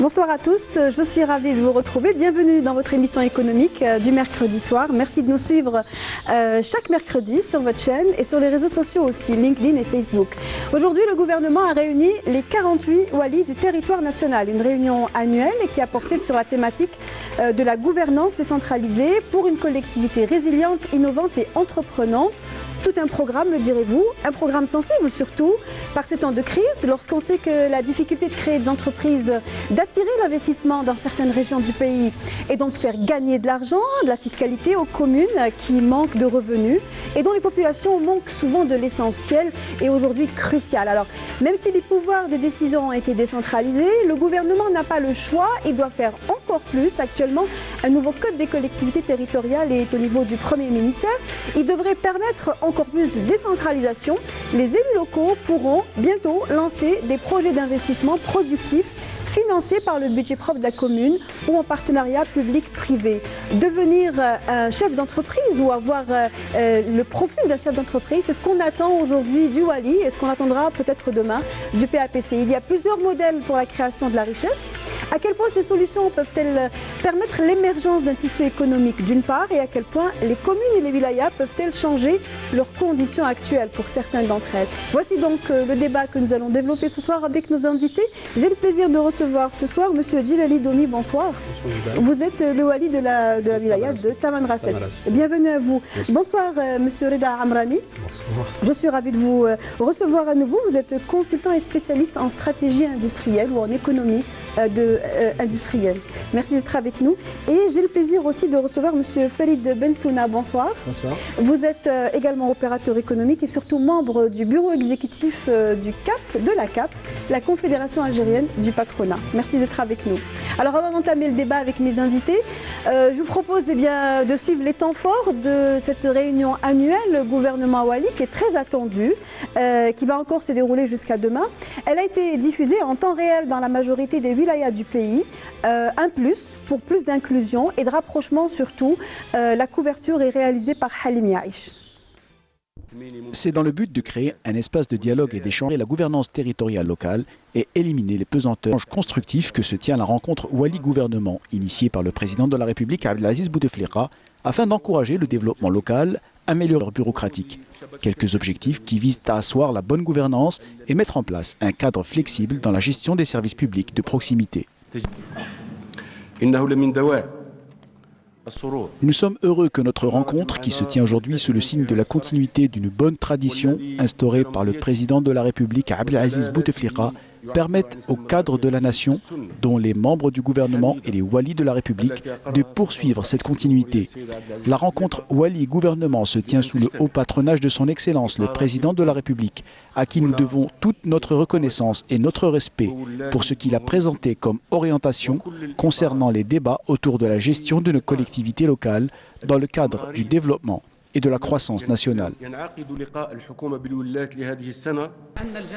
Bonsoir à tous, je suis ravie de vous retrouver. Bienvenue dans votre émission économique du mercredi soir. Merci de nous suivre chaque mercredi sur votre chaîne et sur les réseaux sociaux aussi, LinkedIn et Facebook. Aujourd'hui, le gouvernement a réuni les 48 walis du territoire national. Une réunion annuelle qui a porté sur la thématique de la gouvernance décentralisée pour une collectivité résiliente, innovante et entreprenante. Tout un programme, me direz-vous, un programme sensible surtout par ces temps de crise, lorsqu'on sait que la difficulté de créer des entreprises, d'attirer l'investissement dans certaines régions du pays et donc faire gagner de l'argent, de la fiscalité aux communes qui manquent de revenus et dont les populations manquent souvent de l'essentiel est aujourd'hui crucial. Alors, même si les pouvoirs de décision ont été décentralisés, le gouvernement n'a pas le choix, il doit faire encore plus. Actuellement, un nouveau code des collectivités territoriales est au niveau du Premier ministère. Il devrait permettre encore plus de décentralisation. Les élus locaux pourront bientôt lancer des projets d'investissement productifs financés par le budget propre de la commune ou en partenariat public-privé. Devenir un chef d'entreprise ou avoir le profil d'un chef d'entreprise, c'est ce qu'on attend aujourd'hui du Wali et ce qu'on attendra peut-être demain du PAPC. Il y a plusieurs modèles pour la création de la richesse. À quel point ces solutions peuvent-elles permettre l'émergence d'un tissu économique d'une part et à quel point les communes et les wilayas peuvent-elles changer leurs conditions actuelles pour certaines d'entre elles. Voici donc le débat que nous allons développer ce soir avec nos invités. J'ai le plaisir de recevoir ce soir M. Djilali Domi, bonsoir. Bonsoir. Vous êtes le wali de la wilaya de Tamanrasset. Bienvenue à vous. Merci. Bonsoir M. Reda Amrani. Bonsoir. Je suis ravie de vous recevoir à nouveau. Vous êtes consultant et spécialiste en stratégie industrielle ou en économie industrielle. Merci d'être avec nous. Et j'ai le plaisir aussi de recevoir M. Farid Bensouna. Bonsoir. Bonsoir. Vous êtes également opérateur économique et surtout membre du bureau exécutif du CAP, de la CAP, la Confédération algérienne du patronat. Merci d'être avec nous. Alors avant d'entamer le débat avec mes invités, je vous propose de suivre les temps forts de cette réunion annuelle gouvernement Wali qui est très attendue, qui va encore se dérouler jusqu'à demain. Elle a été diffusée en temps réel dans la majorité des wilayas du pays. Un plus pour plus d'inclusion et de rapprochement surtout. La couverture est réalisée par Halim Yaïch. C'est dans le but de créer un espace de dialogue et d'échanger la gouvernance territoriale locale et éliminer les pesanteurs constructifs que se tient la rencontre Wali-gouvernement initiée par le président de la République Abdelaziz Bouteflika afin d'encourager le développement local, améliorer bureaucratique. Quelques objectifs qui visent à asseoir la bonne gouvernance et mettre en place un cadre flexible dans la gestion des services publics de proximité. Nous sommes heureux que notre rencontre, qui se tient aujourd'hui sous le signe de la continuité d'une bonne tradition instaurée par le président de la République Abdelaziz Bouteflika, permette au cadre de la nation, dont les membres du gouvernement et les walis de la République, de poursuivre cette continuité. La rencontre Wali-gouvernement se tient sous le haut patronage de son Excellence, le président de la République, à qui nous devons toute notre reconnaissance et notre respect pour ce qu'il a présenté comme orientation concernant les débats autour de la gestion de nos collectivités locales dans le cadre du développement et de la croissance nationale.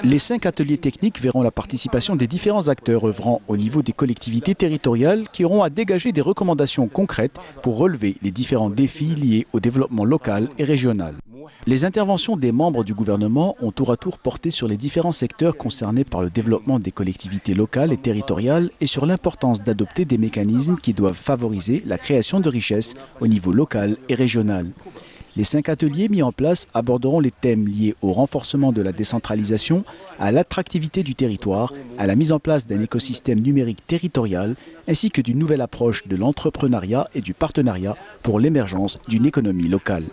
Les 5 ateliers techniques verront la participation des différents acteurs œuvrant au niveau des collectivités territoriales qui auront à dégager des recommandations concrètes pour relever les différents défis liés au développement local et régional. Les interventions des membres du gouvernement ont tour à tour porté sur les différents secteurs concernés par le développement des collectivités locales et territoriales et sur l'importance d'adopter des mécanismes qui doivent favoriser la création de richesses au niveau local et régional. Les 5 ateliers mis en place aborderont les thèmes liés au renforcement de la décentralisation, à l'attractivité du territoire, à la mise en place d'un écosystème numérique territorial, ainsi que d'une nouvelle approche de l'entrepreneuriat et du partenariat pour l'émergence d'une économie locale.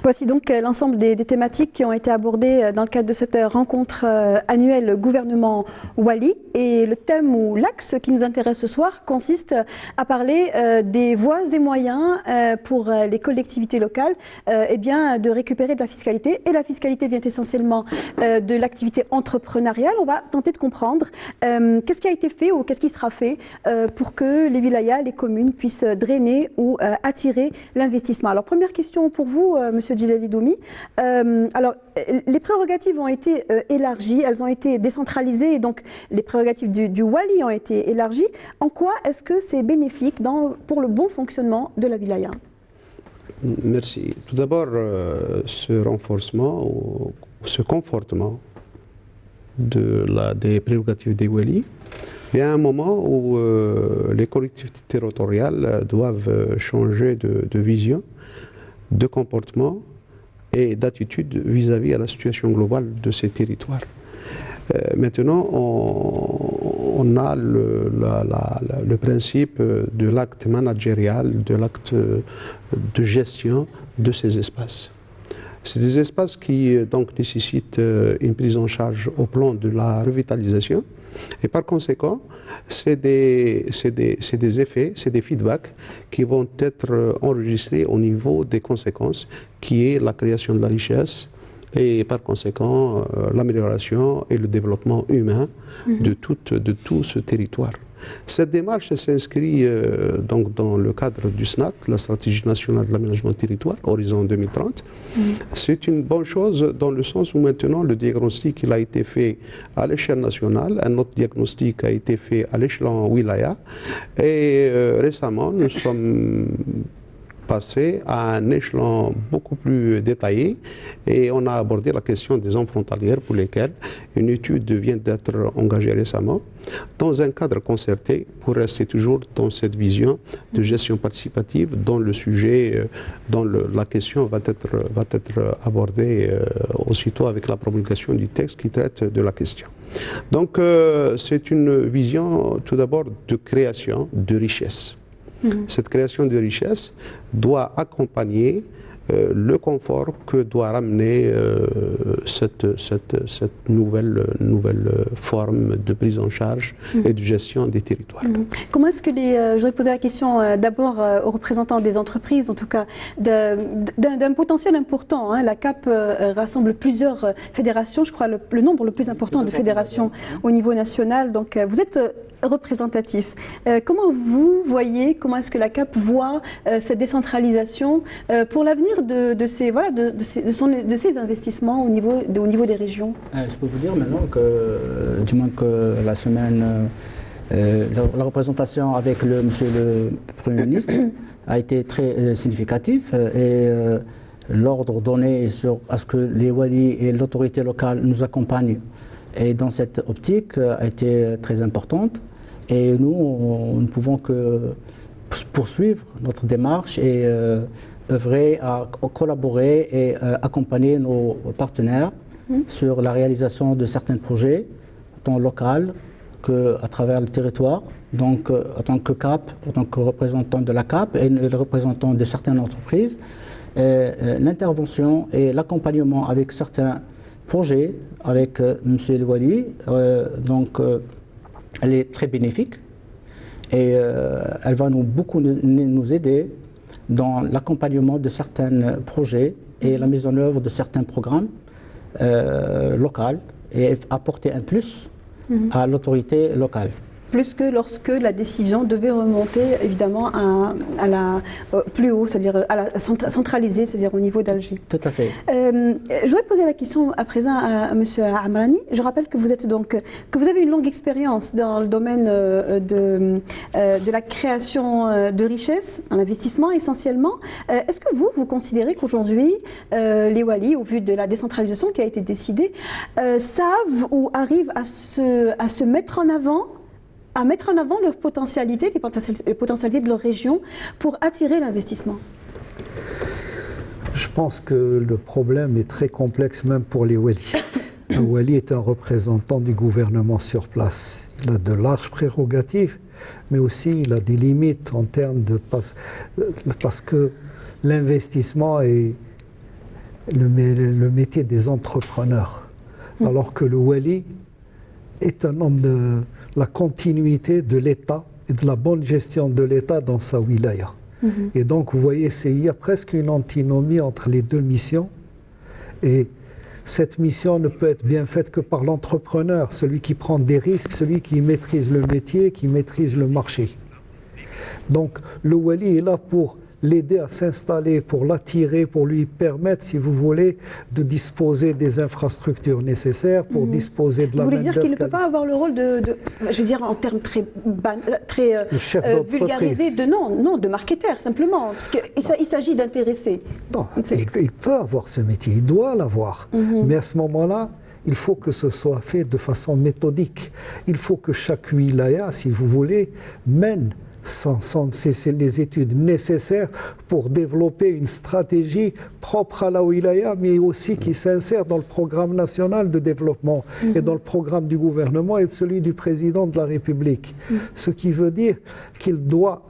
Voici donc l'ensemble des thématiques qui ont été abordées dans le cadre de cette rencontre annuelle gouvernement Wali. Et le thème ou l'axe qui nous intéresse ce soir consiste à parler des voies et moyens pour les collectivités locales de récupérer de la fiscalité. Et la fiscalité vient essentiellement de l'activité entrepreneuriale. On va tenter de comprendre qu'est-ce qui a été fait ou qu'est-ce qui sera fait pour que les wilayas, les communes puissent drainer ou attirer l'investissement. Alors première question pour vous, Monsieur Djilali Domi. Les prérogatives ont été élargies, elles ont été décentralisées, et donc les prérogatives du Wali ont été élargies. En quoi est-ce que c'est bénéfique pour le bon fonctionnement de la wilaya? Merci. Tout d'abord, ce renforcement ou ce confortement des prérogatives des Wali Il y a un moment où les collectivités territoriales doivent changer de vision, de comportement et d'attitude vis-à-vis à la situation globale de ces territoires. Maintenant, on a le principe de l'acte managérial, de l'acte de gestion de ces espaces. C'est des espaces qui donc nécessitent une prise en charge au plan de la revitalisation. Et par conséquent, c'est des effets, c'est des feedbacks qui vont être enregistrés au niveau des conséquences, qui est la création de la richesse et par conséquent l'amélioration et le développement humain de tout ce territoire. Cette démarche s'inscrit donc dans le cadre du SNAT, la Stratégie nationale de l'aménagement du territoire, Horizon 2030. C'est une bonne chose dans le sens où maintenant le diagnostic il a été fait à l'échelle nationale, un autre diagnostic a été fait à l'échelon wilaya et récemment nous sommes passé à un échelon beaucoup plus détaillé et on a abordé la question des zones frontalières pour lesquelles une étude vient d'être engagée récemment dans un cadre concerté pour rester toujours dans cette vision de gestion participative dont le sujet, dont la question va être abordée aussitôt avec la promulgation du texte qui traite de la question. Donc c'est une vision tout d'abord de création de richesse. Cette création de richesse doit accompagner le confort que doit ramener cette nouvelle forme de prise en charge et de gestion des territoires. Comment est-ce que je voudrais poser la question d'abord aux représentants des entreprises, en tout cas d'un potentiel important. La CAP rassemble plusieurs fédérations, je crois le nombre le plus important de fédérations au niveau national. Donc vous êtes représentatif. Comment vous voyez, comment est-ce que la CAP voit cette décentralisation pour l'avenir de ces investissements au niveau des régions? Je peux vous dire maintenant que, du moins que la semaine, la représentation avec monsieur le Premier ministre a été très significative et l'ordre donné à ce que les walis et l'autorité locale nous accompagnent et dans cette optique a été très importante. Et nous ne pouvons que poursuivre notre démarche et œuvrer à collaborer et accompagner nos partenaires sur la réalisation de certains projets, tant local qu'à travers le territoire. Donc, en tant que CAP, en tant que représentant de la CAP et le représentant de certaines entreprises, l'intervention et l'accompagnement avec certains projets avec M. El Wali, elle est très bénéfique et elle va beaucoup nous aider dans l'accompagnement de certains projets et la mise en œuvre de certains programmes locaux et apporter un plus à l'autorité locale. Plus que lorsque la décision devait remonter évidemment plus haut, c'est-à-dire centralisée, c'est-à-dire au niveau d'Alger. Tout à fait. Je voudrais poser la question à présent à M. Amrani. Je rappelle que vous avez une longue expérience dans le domaine de la création de richesses, en investissement essentiellement. Est-ce que vous considérez qu'aujourd'hui, les walis, au vu de la décentralisation qui a été décidée, savent ou arrivent à se mettre en avant leurs potentialités, les potentialités de leur région pour attirer l'investissement? Je pense que le problème est très complexe même pour les walis. Un wali est un représentant du gouvernement sur place. Il a de larges prérogatives, mais aussi il a des limites en termes de... Parce que l'investissement est le métier des entrepreneurs, alors que le wali est un homme de la continuité de l'État et de la bonne gestion de l'État dans sa wilaya. Et donc, vous voyez, il y a presque une antinomie entre les deux missions. Et cette mission ne peut être bien faite que par l'entrepreneur, celui qui prend des risques, celui qui maîtrise le métier, qui maîtrise le marché. Donc, le wali est là pour l'aider à s'installer, pour l'attirer, pour lui permettre, si vous voulez, de disposer des infrastructures nécessaires, pour disposer de la main-d'œuvre. Vous voulez dire qu'il ne peut pas avoir le rôle je veux dire en termes très vulgarisés, de marketeur, simplement, parce qu'il s'agit d'intéresser. Non, il peut avoir ce métier, il doit l'avoir. Mais à ce moment-là, il faut que ce soit fait de façon méthodique. Il faut que chaque wilaya, si vous voulez, mène c'est les études nécessaires pour développer une stratégie propre à la wilaya, mais aussi qui s'insère dans le programme national de développement et dans le programme du gouvernement et celui du président de la République. Ce qui veut dire qu'il doit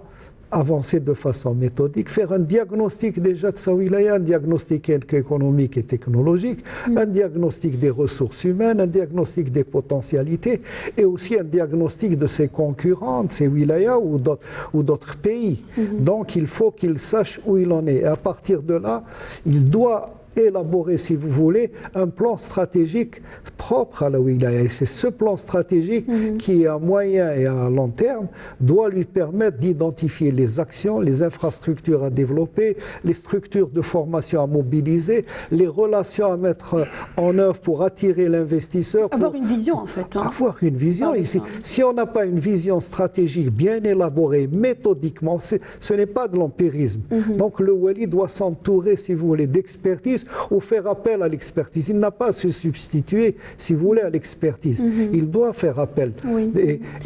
avancer de façon méthodique, faire un diagnostic déjà de sa wilaya, un diagnostic économique et technologique, un diagnostic des ressources humaines, un diagnostic des potentialités et aussi un diagnostic de ses concurrents, de ses wilayas ou d'autres pays. Donc il faut qu'il sache où il en est. Et à partir de là, il doit élaborer, si vous voulez, un plan stratégique propre à la wilaya. Et c'est ce plan stratégique qui, à moyen et à long terme, doit lui permettre d'identifier les actions, les infrastructures à développer, les structures de formation à mobiliser, les relations à mettre en œuvre pour attirer l'investisseur. Avoir une vision, en fait. Hein. Avoir une vision. Ici, si on n'a pas une vision stratégique bien élaborée, méthodiquement, ce n'est pas de l'empirisme. Donc le Wali doit s'entourer, si vous voulez, d'expertise ou faire appel à l'expertise. Il n'a pas à se substituer, si vous voulez, à l'expertise. Il doit faire appel.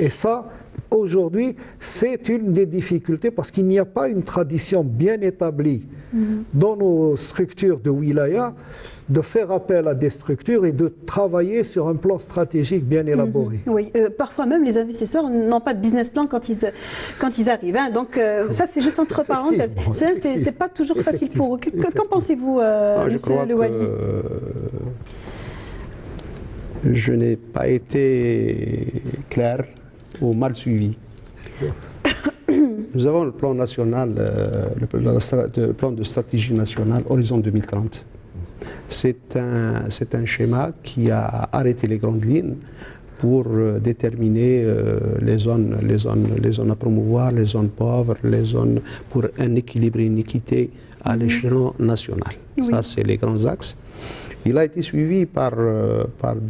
Et ça, aujourd'hui, c'est une des difficultés parce qu'il n'y a pas une tradition bien établie dans nos structures de wilaya de faire appel à des structures et de travailler sur un plan stratégique bien élaboré. Oui, parfois même les investisseurs n'ont pas de business plan quand ils arrivent. Hein. Donc ça, c'est juste entre parenthèses. C'est pas toujours facile pour eux. Qu'en pensez-vous, monsieur Le Wali? Je n'ai pas été clair ou mal suivi. Nous avons le plan national, le plan de stratégie nationale Horizon 2030. C'est un schéma qui a arrêté les grandes lignes pour déterminer les zones à promouvoir, les zones pauvres, les zones pour un équilibre et une équité à l'échelon national. Ça, c'est les grands axes. Il a été suivi par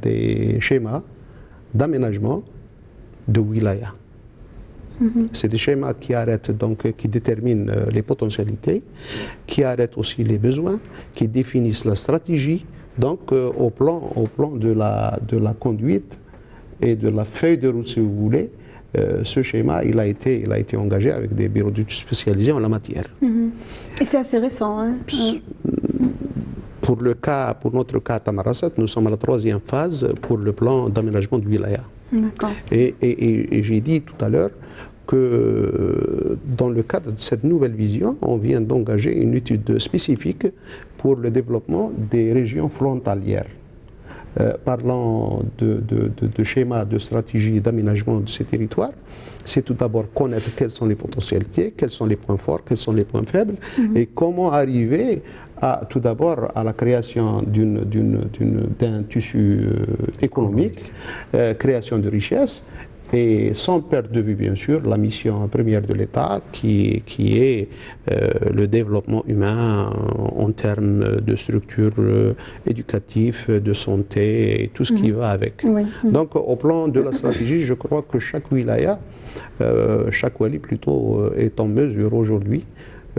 des schémas d'aménagement de wilaya. C'est des schémas qui arrêtent, donc, qui déterminent les potentialités, qui arrêtent aussi les besoins, qui définissent la stratégie. Donc, au plan de la conduite et de la feuille de route, si vous voulez, ce schéma, il a été engagé avec des bureaux d'études spécialisés en la matière. Et c'est assez récent. Hein. Pour notre cas à Tamarasset, nous sommes à la 3e phase pour le plan d'aménagement du wilaya. Et j'ai dit tout à l'heure que dans le cadre de cette nouvelle vision, on vient d'engager une étude spécifique pour le développement des régions frontalières. Parlant de schéma, de stratégie d'aménagement de ces territoires, c'est tout d'abord connaître quelles sont les potentialités, quels sont les points forts, quels sont les points faibles, et comment arriver tout d'abord à la création d'un tissu économique, création de richesses, et sans perdre de vue, bien sûr, la mission première de l'État qui est le développement humain en termes de structures éducatives, de santé et tout ce qui va avec. Donc, au plan de la stratégie, je crois que chaque wilaya, chaque wali plutôt, est en mesure aujourd'hui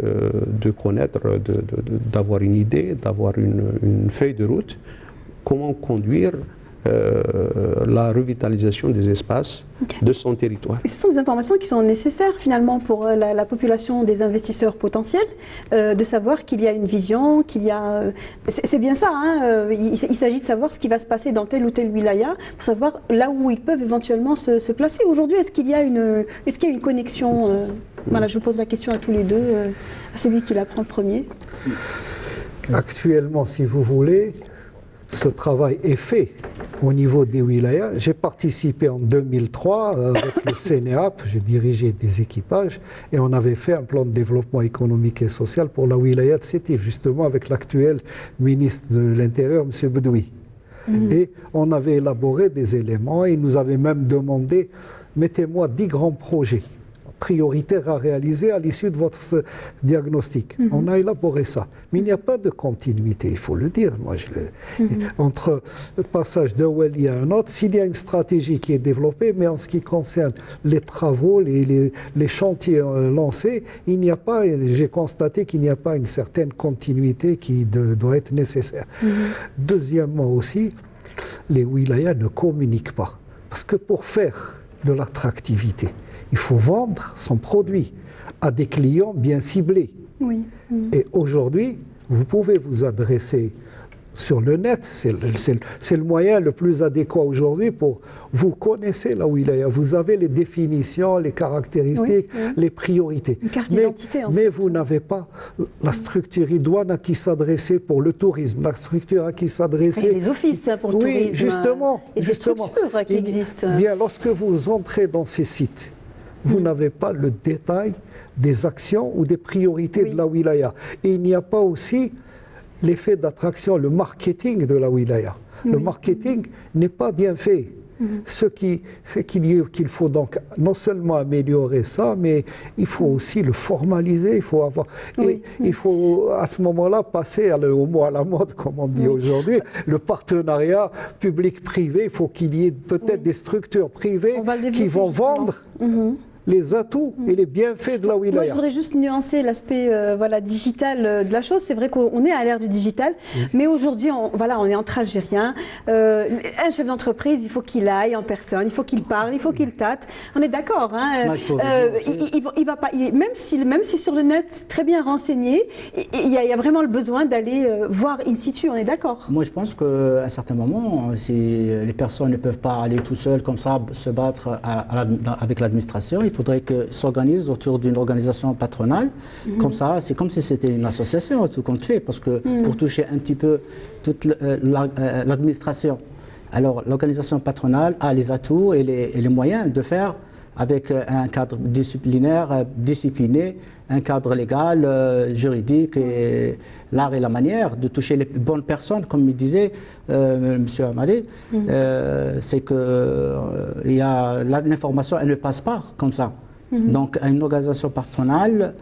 de connaître, d'avoir une idée, d'avoir une feuille de route, comment conduire la revitalisation des espaces de son territoire. Et ce sont des informations qui sont nécessaires finalement pour la population des investisseurs potentiels, de savoir qu'il y a une vision, qu'il y a... c'est bien ça, hein, il s'agit de savoir ce qui va se passer dans tel ou tel wilaya, pour savoir là où ils peuvent éventuellement se placer. Aujourd'hui, est-ce qu'il y a une connexion Voilà, je vous pose la question à tous les deux, à celui qui la prend le premier. Actuellement, si vous voulez, ce travail est fait au niveau des wilayas. J'ai participé en 2003 avec le CNEAP, j'ai dirigé des équipages et on avait fait un plan de développement économique et social pour la wilaya de Sétif, justement avec l'actuel ministre de l'Intérieur, M. Bedoui. Et on avait élaboré des éléments et il nous avait même demandé, mettez-moi 10 grands projets prioritaires à réaliser à l'issue de votre diagnostic. On a élaboré ça. Mais il n'y a pas de continuité, il faut le dire. Moi, entre le passage d'un wali à un autre, s'il y a une stratégie qui est développée, mais en ce qui concerne les travaux, les chantiers lancés, il n'y a pas, j'ai constaté qu'il n'y a pas une certaine continuité qui doit être nécessaire. Deuxièmement aussi, les wilayas ne communiquent pas. Parce que pour faire de l'attractivité, il faut vendre son produit à des clients bien ciblés. Oui. Et aujourd'hui, vous pouvez vous adresser sur le net, c'est le moyen le plus adéquat aujourd'hui pour... Vous connaissez la wilaya, vous avez les définitions, les caractéristiques, les priorités. Une carte d'identité, mais vous n'avez pas la structure idoine à qui s'adresser pour le tourisme, la structure à qui s'adresser... Et les offices pour le tourisme. Oui, justement. Et des structures qui existent. Bien, lorsque vous entrez dans ces sites, vous n'avez pas le détail des actions ou des priorités de la wilaya. Et il n'y a pas aussi l'effet d'attraction, le marketing de la wilaya. Le marketing n'est pas bien fait. Ce qui fait qu'il faut donc non seulement améliorer ça, mais il faut aussi le formaliser, il faut avoir... Et il faut à ce moment-là passer au mot à la mode, comme on dit aujourd'hui, le partenariat public-privé. Il faut qu'il y ait peut-être des structures privées qui vont vendre les atouts et les bienfaits de la wilaya. Moi, je voudrais juste nuancer l'aspect digital de la chose. C'est vrai qu'on est à l'ère du digital, mais aujourd'hui, on est entre Algériens. Un chef d'entreprise, il faut qu'il aille en personne, il faut qu'il parle, il faut qu'il tâte. On est d'accord. Hein, il va pas, même si sur le net, c'est très bien renseigné, il y a vraiment le besoin d'aller voir in situ. On est d'accord. Moi, je pense qu'à un certain moment, si les personnes ne peuvent pas aller tout seules comme ça, se battre avec l'administration, il faudrait qu'ils s'organisent autour d'une organisation patronale. Comme ça, c'est comme si c'était une association, tout compte fait, parce que pour toucher un petit peu toute l'administration, alors l'organisation patronale a les atouts et les moyens de faire avec un cadre disciplinaire, discipliné, un cadre légal, juridique, et l'art et la manière de toucher les bonnes personnes, comme il disait M. Amalé, c'est que l'information, elle ne passe pas comme ça. Donc une organisation patronale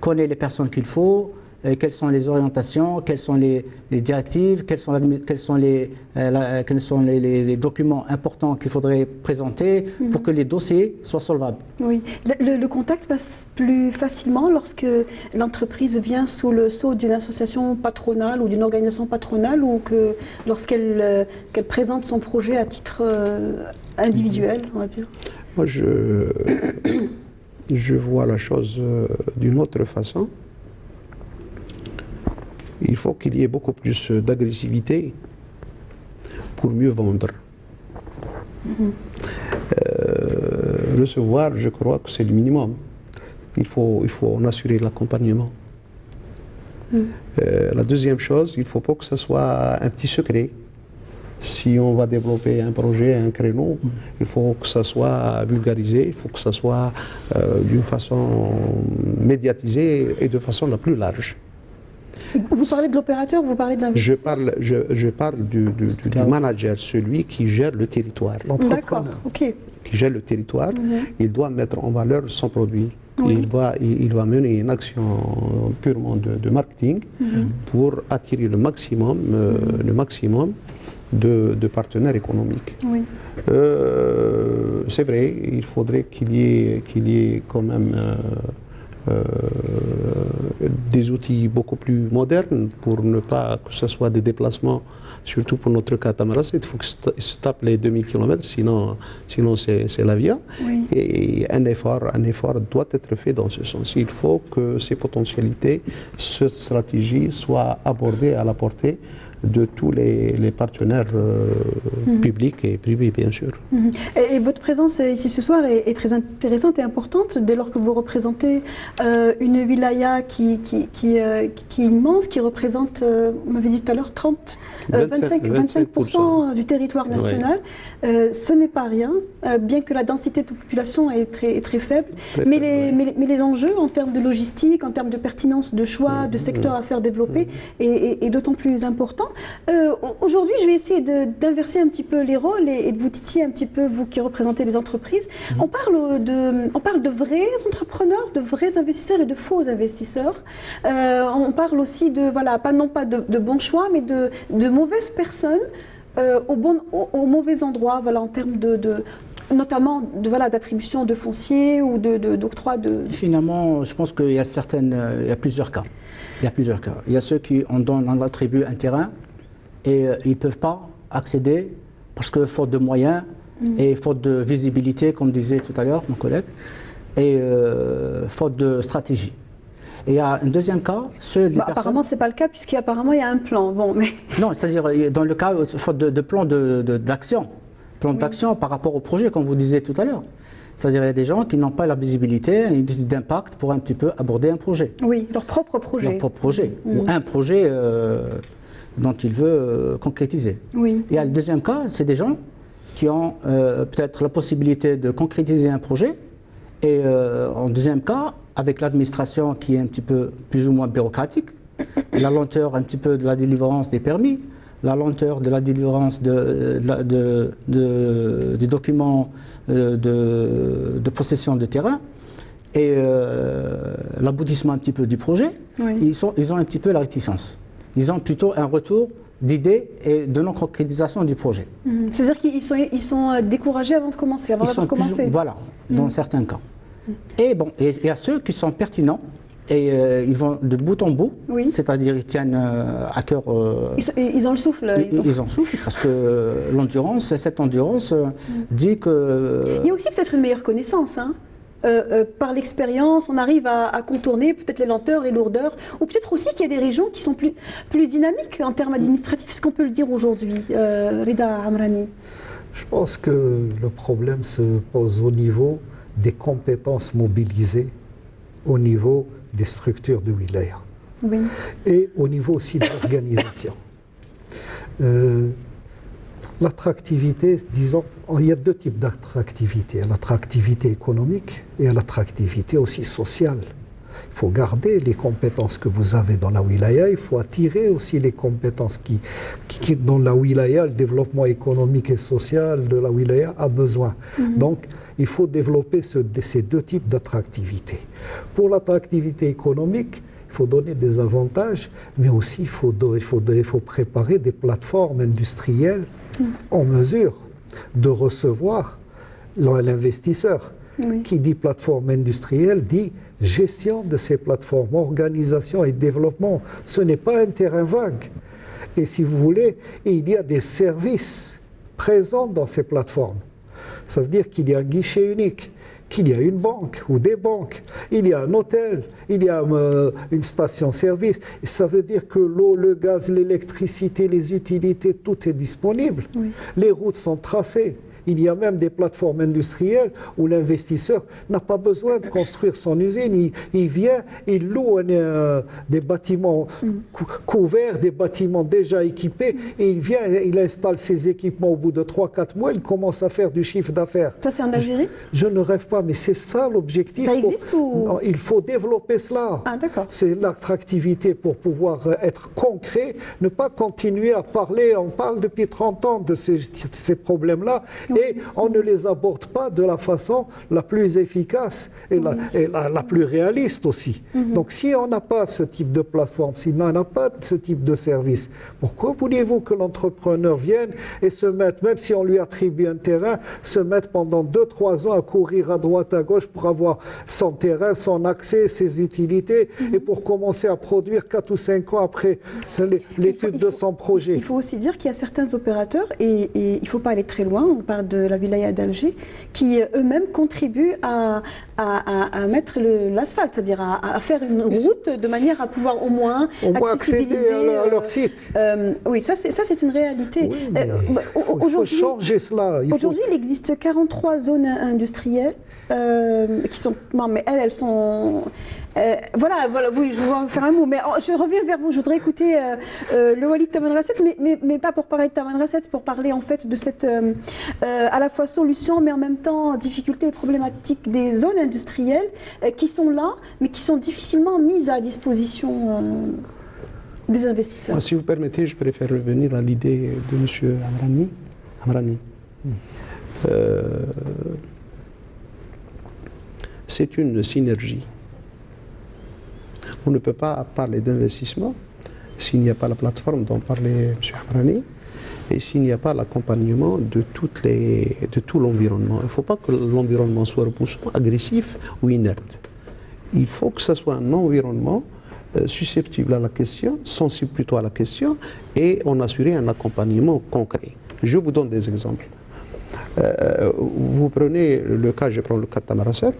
connaît les personnes qu'il faut, quelles sont les orientations, quelles sont les directives, quels sont les documents importants qu'il faudrait présenter pour que les dossiers soient solvables. Oui, le contact passe plus facilement lorsque l'entreprise vient sous le sceau d'une association patronale ou d'une organisation patronale, ou que lorsqu'elle présente son projet à titre individuel, on va dire. Moi, je vois la chose d'une autre façon. Il faut qu'il y ait beaucoup plus d'agressivité pour mieux vendre. Recevoir, je crois que c'est le minimum. Il faut en assurer l'accompagnement. La deuxième chose, il ne faut pas que ce soit un petit secret. Si on va développer un projet, un créneau, il faut que ça soit vulgarisé, il faut que ça soit d'une façon médiatisée et de façon la plus large. Vous parlez de l'opérateur, vous parlez de l'investisseur? Je parle du manager, celui qui gère le territoire. D'accord, ok. Qui gère le territoire, il doit mettre en valeur son produit. Il va mener une action purement de marketing pour attirer le maximum de partenaires économiques. Oui. C'est vrai, il faudrait qu'il y ait quand même des outils beaucoup plus modernes pour ne pas que ce soit des déplacements, surtout pour notre catamaran. Il faut qu'il se tape les 2000 km, sinon c'est la via. Oui. Et un effort doit être fait dans ce sens. Il faut que ces potentialités, cette stratégie soit abordée à la portée de tous les partenaires publics et privés, bien sûr. Et votre présence ici ce soir est très intéressante et importante dès lors que vous représentez une wilaya qui est immense, qui représente, vous m'avez dit tout à l'heure, 25% du territoire national. Ouais. Ce n'est pas rien, bien que la densité de population est très faible. Mais les enjeux en termes de logistique, en termes de pertinence de choix, de secteurs à faire développer, est d'autant plus important. Aujourd'hui, je vais essayer d'inverser un petit peu les rôles et de vous titiller un petit peu, vous qui représentez les entreprises. On parle de vrais entrepreneurs, de vrais investisseurs et de faux investisseurs. On parle aussi de, non pas de bons choix, mais de mauvaises personnes au mauvais endroit, en termes notamment d'attribution de foncier ou d'octroi de... Finalement, je pense qu'il y a plusieurs cas. Il y a ceux qui on attribue un terrain et ils ne peuvent pas accéder parce que faute de moyens et faute de visibilité, comme disait tout à l'heure mon collègue, et faute de stratégie. Et il y a un deuxième cas, apparemment, ce n'est pas le cas, puisqu'apparemment, il y a un plan. Bon, mais... Non, c'est-à-dire, dans le cas, faute de plan d'action, par rapport au projet, comme vous disiez tout à l'heure. C'est-à-dire, il y a des gens qui n'ont pas la visibilité, une étude d'impact pour un petit peu aborder un projet. Oui, leur propre projet. Leur propre projet, ou un projet dont il veut concrétiser. Oui. Et il y a le deuxième cas, c'est des gens qui ont peut-être la possibilité de concrétiser un projet, et en deuxième cas, avec l'administration qui est un petit peu plus ou moins bureaucratique, la lenteur un petit peu de la délivrance des permis, la lenteur de la délivrance des documents de possession de terrain et l'aboutissement un petit peu du projet, oui. Ils ont un petit peu la réticence. Ils ont plutôt un retour d'idées et de non-concrétisation du projet. C'est-à-dire qu'ils sont découragés avant de commencer, Voilà, dans certains cas. Et bon, il y a ceux qui sont pertinents et ils vont de bout en bout, oui. C'est-à-dire ils tiennent à cœur. Ils ont le souffle. Ils ont le souffle parce que cette endurance dit que. Il y a aussi peut-être une meilleure connaissance. Hein. Par l'expérience, on arrive à contourner peut-être les lenteurs, les lourdeurs, ou peut-être aussi qu'il y a des régions qui sont plus dynamiques en termes administratifs, est-ce qu'on peut le dire aujourd'hui, Rida Amrani? Je pense que le problème se pose au niveau des compétences mobilisées, au niveau des structures de wilaya, oui. Et au niveau aussi de l'organisation. L'attractivité, disons, il y a deux types d'attractivité, l'attractivité économique et l'attractivité aussi sociale. Il faut garder les compétences que vous avez dans la wilaya, il faut attirer aussi les compétences qui dans la wilaya, le développement économique et social de la wilaya a besoin. Donc, il faut développer ces deux types d'attractivité. Pour l'attractivité économique, il faut donner des avantages, mais aussi il faut préparer des plateformes industrielles en mesure de recevoir l'investisseur. Oui. Qui dit plateforme industrielle dit gestion de ces plateformes, organisation et développement. Ce n'est pas un terrain vague. Et si vous voulez, il y a des services présents dans ces plateformes. Ça veut dire qu'il y a un guichet unique, qu'il y a une banque ou des banques, il y a un hôtel, il y a une station-service. Ça veut dire que l'eau, le gaz, l'électricité, les utilités, tout est disponible. Oui. Les routes sont tracées. Il y a même des plateformes industrielles où l'investisseur n'a pas besoin de construire son usine. Il vient, il loue des bâtiments couverts, des bâtiments déjà équipés, et il vient, il installe ses équipements au bout de 3-4 mois, il commence à faire du chiffre d'affaires. Ça, c'est en Algérie ? Je ne rêve pas, mais c'est ça l'objectif. Ça existe ou... Non, il faut développer cela. Ah, d'accord. C'est l'attractivité pour pouvoir être concret, ne pas continuer à parler. On parle depuis 30 ans de ces problèmes-là. Et on ne les aborde pas de la façon la plus efficace et la plus réaliste aussi. Donc si on n'a pas ce type de plateforme, si on n'a pas ce type de service, pourquoi voulez-vous que l'entrepreneur vienne et se mette, même si on lui attribue un terrain, se mette pendant 2-3 ans à courir à droite, à gauche pour avoir son terrain, son accès, ses utilités, et pour commencer à produire 4 ou 5 ans après l'étude de son projet. Il faut aussi dire qu'il y a certains opérateurs, et il ne faut pas aller très loin, on parle de la wilaya d'Alger, qui eux-mêmes contribuent à mettre l'asphalte, c'est-à-dire à faire une route de manière à pouvoir au moins accéder à leur site. Oui, ça c'est une réalité. Oui, il faut changer cela. Aujourd'hui, il existe 43 zones industrielles qui sont... Non, mais elles sont... voilà, oui, je vais faire un mot, mais je reviens vers vous. Je voudrais écouter le Walid Tamanrasset, mais pas pour parler de Tamanrasset, pour parler en fait de cette à la fois solution, mais en même temps difficulté et problématique des zones industrielles qui sont là, mais qui sont difficilement mises à disposition des investisseurs. Si vous permettez, je préfère revenir à l'idée de M. Amrani. C'est une synergie. On ne peut pas parler d'investissement s'il n'y a pas la plateforme dont parlait M. Amrani et s'il n'y a pas l'accompagnement de tout l'environnement. Il ne faut pas que l'environnement soit repoussant, agressif ou inerte. Il faut que ce soit un environnement susceptible à la question, sensible plutôt à la question, et on assurer un accompagnement concret. Je vous donne des exemples. Vous prenez le cas, je prends le cas de Tamaracet,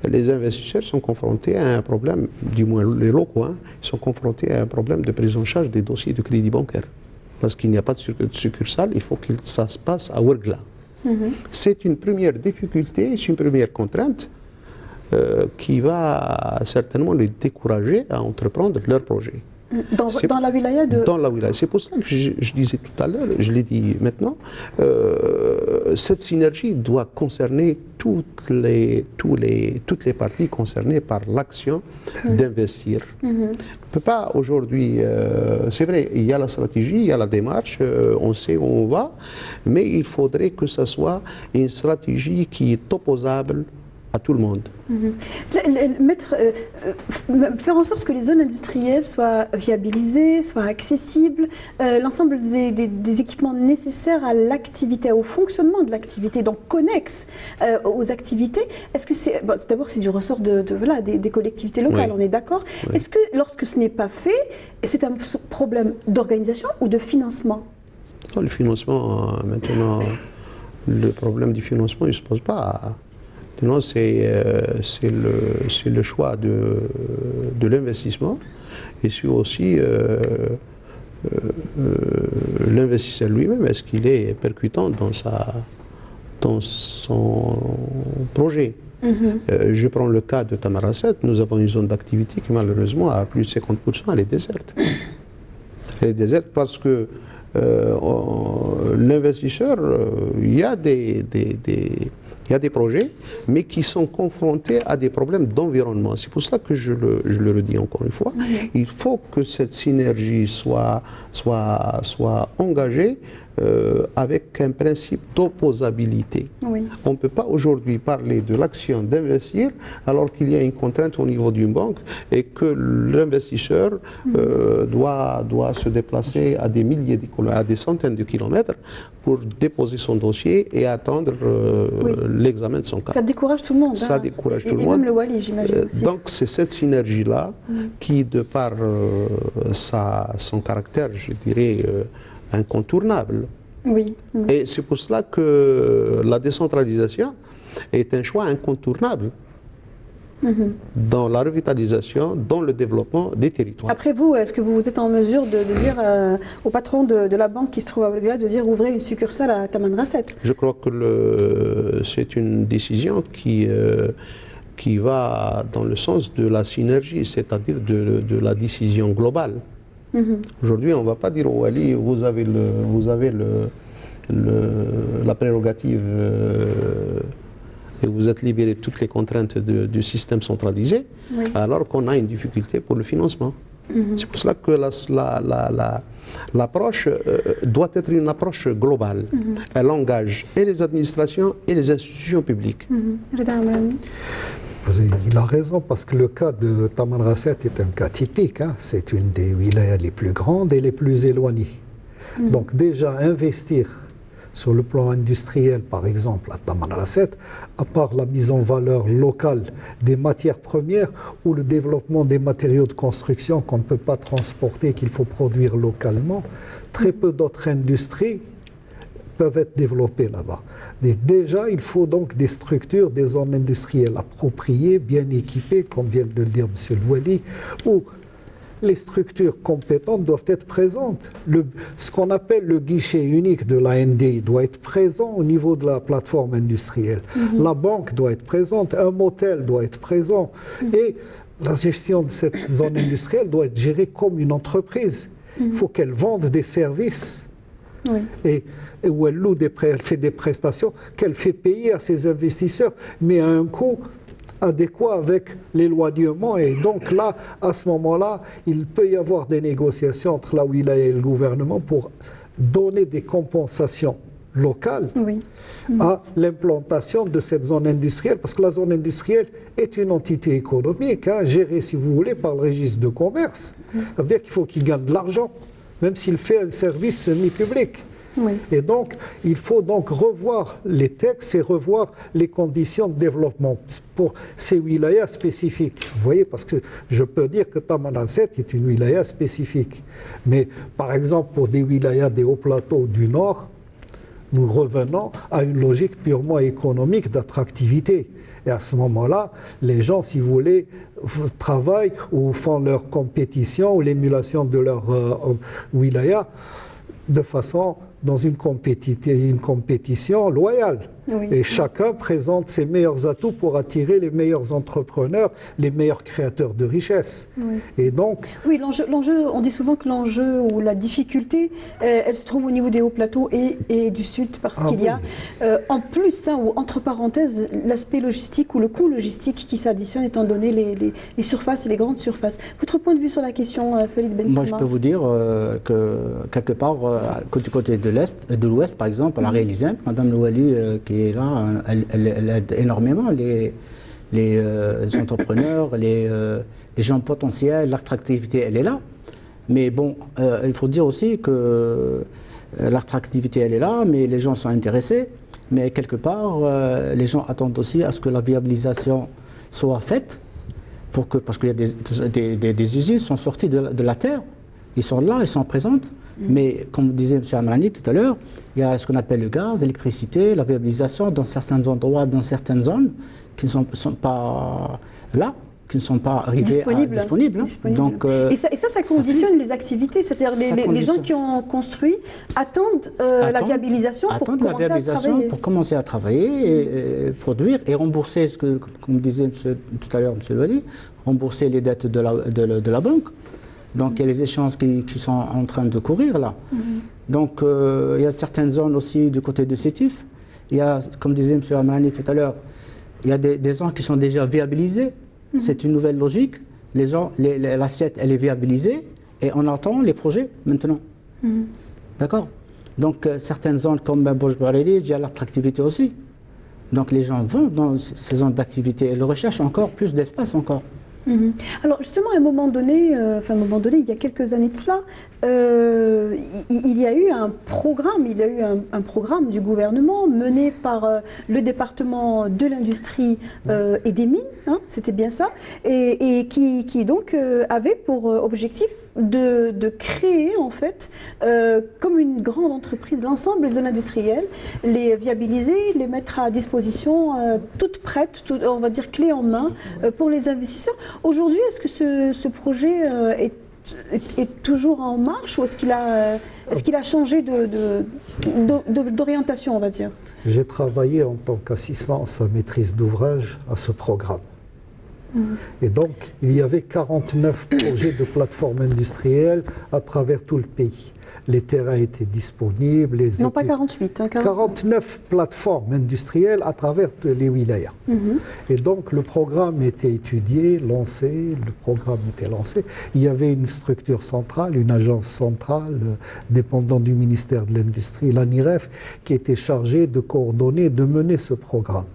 les investisseurs sont confrontés à un problème, du moins les locaux, ils sont confrontés à un problème de prise en charge des dossiers de crédit bancaire. Parce qu'il n'y a pas de succursale, il faut que ça se passe à Ouargla. C'est une première difficulté, c'est une première contrainte qui va certainement les décourager à entreprendre leur projet. Dans la wilaya de... Dans la wilaya. C'est pour ça que je disais tout à l'heure, je l'ai dit maintenant, cette synergie doit concerner toutes les parties concernées par l'action d'investir. On ne peut pas aujourd'hui, c'est vrai, il y a la stratégie, il y a la démarche, on sait où on va, mais il faudrait que ce soit une stratégie qui est opposable à tout le monde. Faire en sorte que les zones industrielles soient viabilisées, soient accessibles, l'ensemble des équipements nécessaires à l'activité, au fonctionnement de l'activité, donc connexes aux activités. Est-ce que c'est... Bon, d'abord, c'est du ressort des collectivités locales, on est d'accord. Est-ce que lorsque ce n'est pas fait, c'est un problème d'organisation ou de financement? Le financement, maintenant, le problème du financement, il ne se pose pas. Non, c'est le choix de l'investissement et c'est aussi l'investisseur lui-même. Est-ce qu'il est percutant dans son projet? Je prends le cas de Tamaracet. Nous avons une zone d'activité qui malheureusement à plus de 50% elle est déserte. Elle est déserte parce que l'investisseur, il y a des projets, mais qui sont confrontés à des problèmes d'environnement. C'est pour cela que je le redis encore une fois. Il faut que cette synergie soit engagée avec un principe d'opposabilité. On ne peut pas aujourd'hui parler de l'action d'investir alors qu'il y a une contrainte au niveau d'une banque et que l'investisseur doit se déplacer à des milliers de kilomètres, à des centaines de kilomètres pour déposer son dossier et attendre l'examen de son cas. Ça décourage tout le monde. Ça décourage tout le monde. Et même le Wali, j'imagine aussi. Donc c'est cette synergie-là qui, de par son caractère, je dirais, incontournable. Et c'est pour cela que la décentralisation est un choix incontournable dans la revitalisation, dans le développement des territoires. Après vous, est-ce que vous êtes en mesure de dire au patron de la banque qui se trouve à Ouargla de dire ouvrez une succursale à Tamanrasset? Je crois que c'est une décision qui va dans le sens de la synergie, c'est-à-dire de la décision globale. Aujourd'hui, on ne va pas dire au Wali, vous avez la prérogative et vous êtes libéré de toutes les contraintes du système centralisé, alors qu'on a une difficulté pour le financement. C'est pour cela que l'approche doit être une approche globale. Elle engage et les administrations et les institutions publiques. Il a raison parce que le cas de Tamanrasset est un cas typique. C'est une des wilayas les plus grandes et les plus éloignées. Donc déjà investir sur le plan industriel, par exemple, à Tamanrasset, à part la mise en valeur locale des matières premières ou le développement des matériaux de construction qu'on ne peut pas transporter, qu'il faut produire localement, très peu d'autres industries peuvent être développées là-bas. Mais déjà, il faut donc des structures, des zones industrielles appropriées, bien équipées, comme vient de le dire M. Louali, où les structures compétentes doivent être présentes. Ce qu'on appelle le guichet unique de l'ANDI doit être présent au niveau de la plateforme industrielle. La banque doit être présente, un motel doit être présent. Et la gestion de cette zone industrielle doit être gérée comme une entreprise. Il faut qu'elle vende des services. Et où elle loue elle fait des prestations qu'elle fait payer à ses investisseurs, mais à un coût adéquat avec l'éloignement. Et donc là, à ce moment-là, il peut y avoir des négociations entre la wilaya et le gouvernement pour donner des compensations locales à l'implantation de cette zone industrielle, parce que la zone industrielle est une entité économique, gérée, si vous voulez, par le registre de commerce. Ça veut dire qu'il faut qu'il gagne de l'argent, même s'il fait un service semi-public. Et donc, il faut donc revoir les textes et revoir les conditions de développement pour ces wilayas spécifiques. Vous voyez, parce que je peux dire que Tamanrasset est une wilaya spécifique. Mais par exemple, pour des wilayas des hauts plateaux du Nord, nous revenons à une logique purement économique d'attractivité. Et à ce moment-là, les gens, si vous voulez, travaillent ou font leur compétition ou l'émulation de leur wilaya de façon dans une compétition loyale. Oui. Et chacun présente ses meilleurs atouts pour attirer les meilleurs entrepreneurs, les meilleurs créateurs de richesses. Oui. Et donc... Oui, l'enjeu, on dit souvent que l'enjeu ou la difficulté, elle se trouve au niveau des hauts plateaux et du sud, parce qu'il y a en plus, ou entre parenthèses, l'aspect logistique ou le coût logistique qui s'additionne étant donné les surfaces et les grandes surfaces. Votre point de vue sur la question, Félix Ben Souma? Moi, je peux vous dire que quelque part, du côté de l'Ouest, par exemple, elle a réalisé, Madame Louali, qui est là, elle aide énormément les entrepreneurs, les gens potentiels, l'attractivité, elle est là. Mais bon, il faut dire aussi que l'attractivité, elle est là, mais les gens sont intéressés. Mais quelque part, les gens attendent aussi à ce que la viabilisation soit faite, parce qu'il y a des usines qui sont sorties de la terre. Ils sont là, ils sont présentes. Mais comme disait M. Amrani tout à l'heure, il y a ce qu'on appelle le gaz, l'électricité, la viabilisation dans certains endroits, dans certaines zones qui ne sont pas là, qui ne sont pas arrivés disponibles. Donc, et ça conditionne les activités, c'est-à-dire les gens qui ont construit attendent la viabilisation pour commencer à travailler et produire et rembourser, comme disait tout à l'heure M. Louali, rembourser les dettes de la banque. Donc il y a les échanges qui sont en train de courir là. Donc il y a certaines zones aussi du côté de Sétif. Il y a, comme disait M. Amrani tout à l'heure, il y a des zones qui sont déjà viabilisées. C'est une nouvelle logique. L'assiette, elle est viabilisée et on attend les projets maintenant. D'accord? Donc certaines zones comme Bouj Bareli, il y a l'attractivité aussi. Donc les gens vont dans ces zones d'activité et le recherchent encore plus d'espace encore. Alors justement, à un moment donné, il y a quelques années de cela, il y a eu un programme du gouvernement mené par le département de l'industrie et des mines, hein, c'était bien ça, et qui donc avait pour objectif de créer en fait comme une grande entreprise l'ensemble des zones industrielles, les viabiliser, les mettre à disposition toutes prêtes, on va dire clé en main pour les investisseurs. Aujourd'hui, est-ce que ce projet est toujours en marche ou est-ce qu'il a changé d'orientation, on va dire? J'ai travaillé en tant qu'assistant à maîtrise d'ouvrage à ce programme. Et donc, il y avait 49 projets de plateformes industrielles à travers tout le pays. Les terrains étaient disponibles. Non, pas 48. Hein, 49 plateformes industrielles à travers les wilayas. Et donc, le programme était étudié, lancé, Il y avait une structure centrale, une agence centrale dépendant du ministère de l'Industrie, l'ANIREF, qui était chargée de coordonner, de mener ce programme.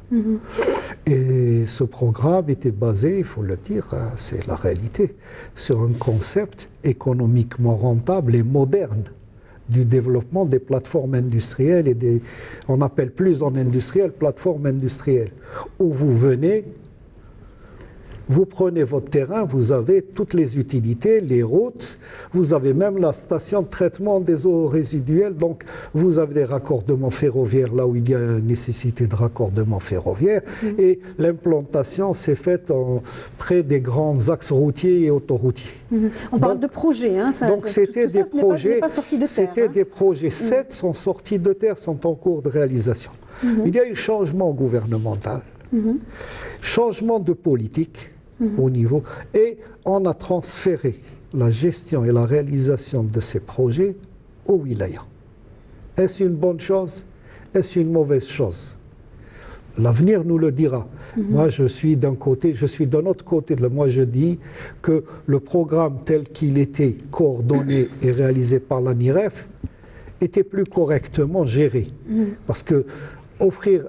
Et ce programme était basé, il faut le dire, c'est la réalité, sur un concept économiquement rentable et moderne du développement des plateformes industrielles et on appelle plus en industriel plateformes industrielles, où vous venez, vous prenez votre terrain, vous avez toutes les utilités, les routes, vous avez même la station de traitement des eaux résiduelles, donc vous avez des raccordements ferroviaires là où il y a une nécessité de raccordement ferroviaire, et l'implantation s'est faite près des grands axes routiers et autoroutiers. On parle de projets, hein, donc c'était des projets, c'était des projets, 7 sont sortis de terre, sont en cours de réalisation. Il y a eu changement gouvernemental, changement de politique, au niveau, et on a transféré la gestion et la réalisation de ces projets au wilaya. Est-ce une bonne chose? Est-ce une mauvaise chose? L'avenir nous le dira. Moi, je suis d'un côté, je suis d'un autre côté. Moi, je dis que le programme tel qu'il était coordonné et réalisé par l'ANIREF était plus correctement géré. Parce que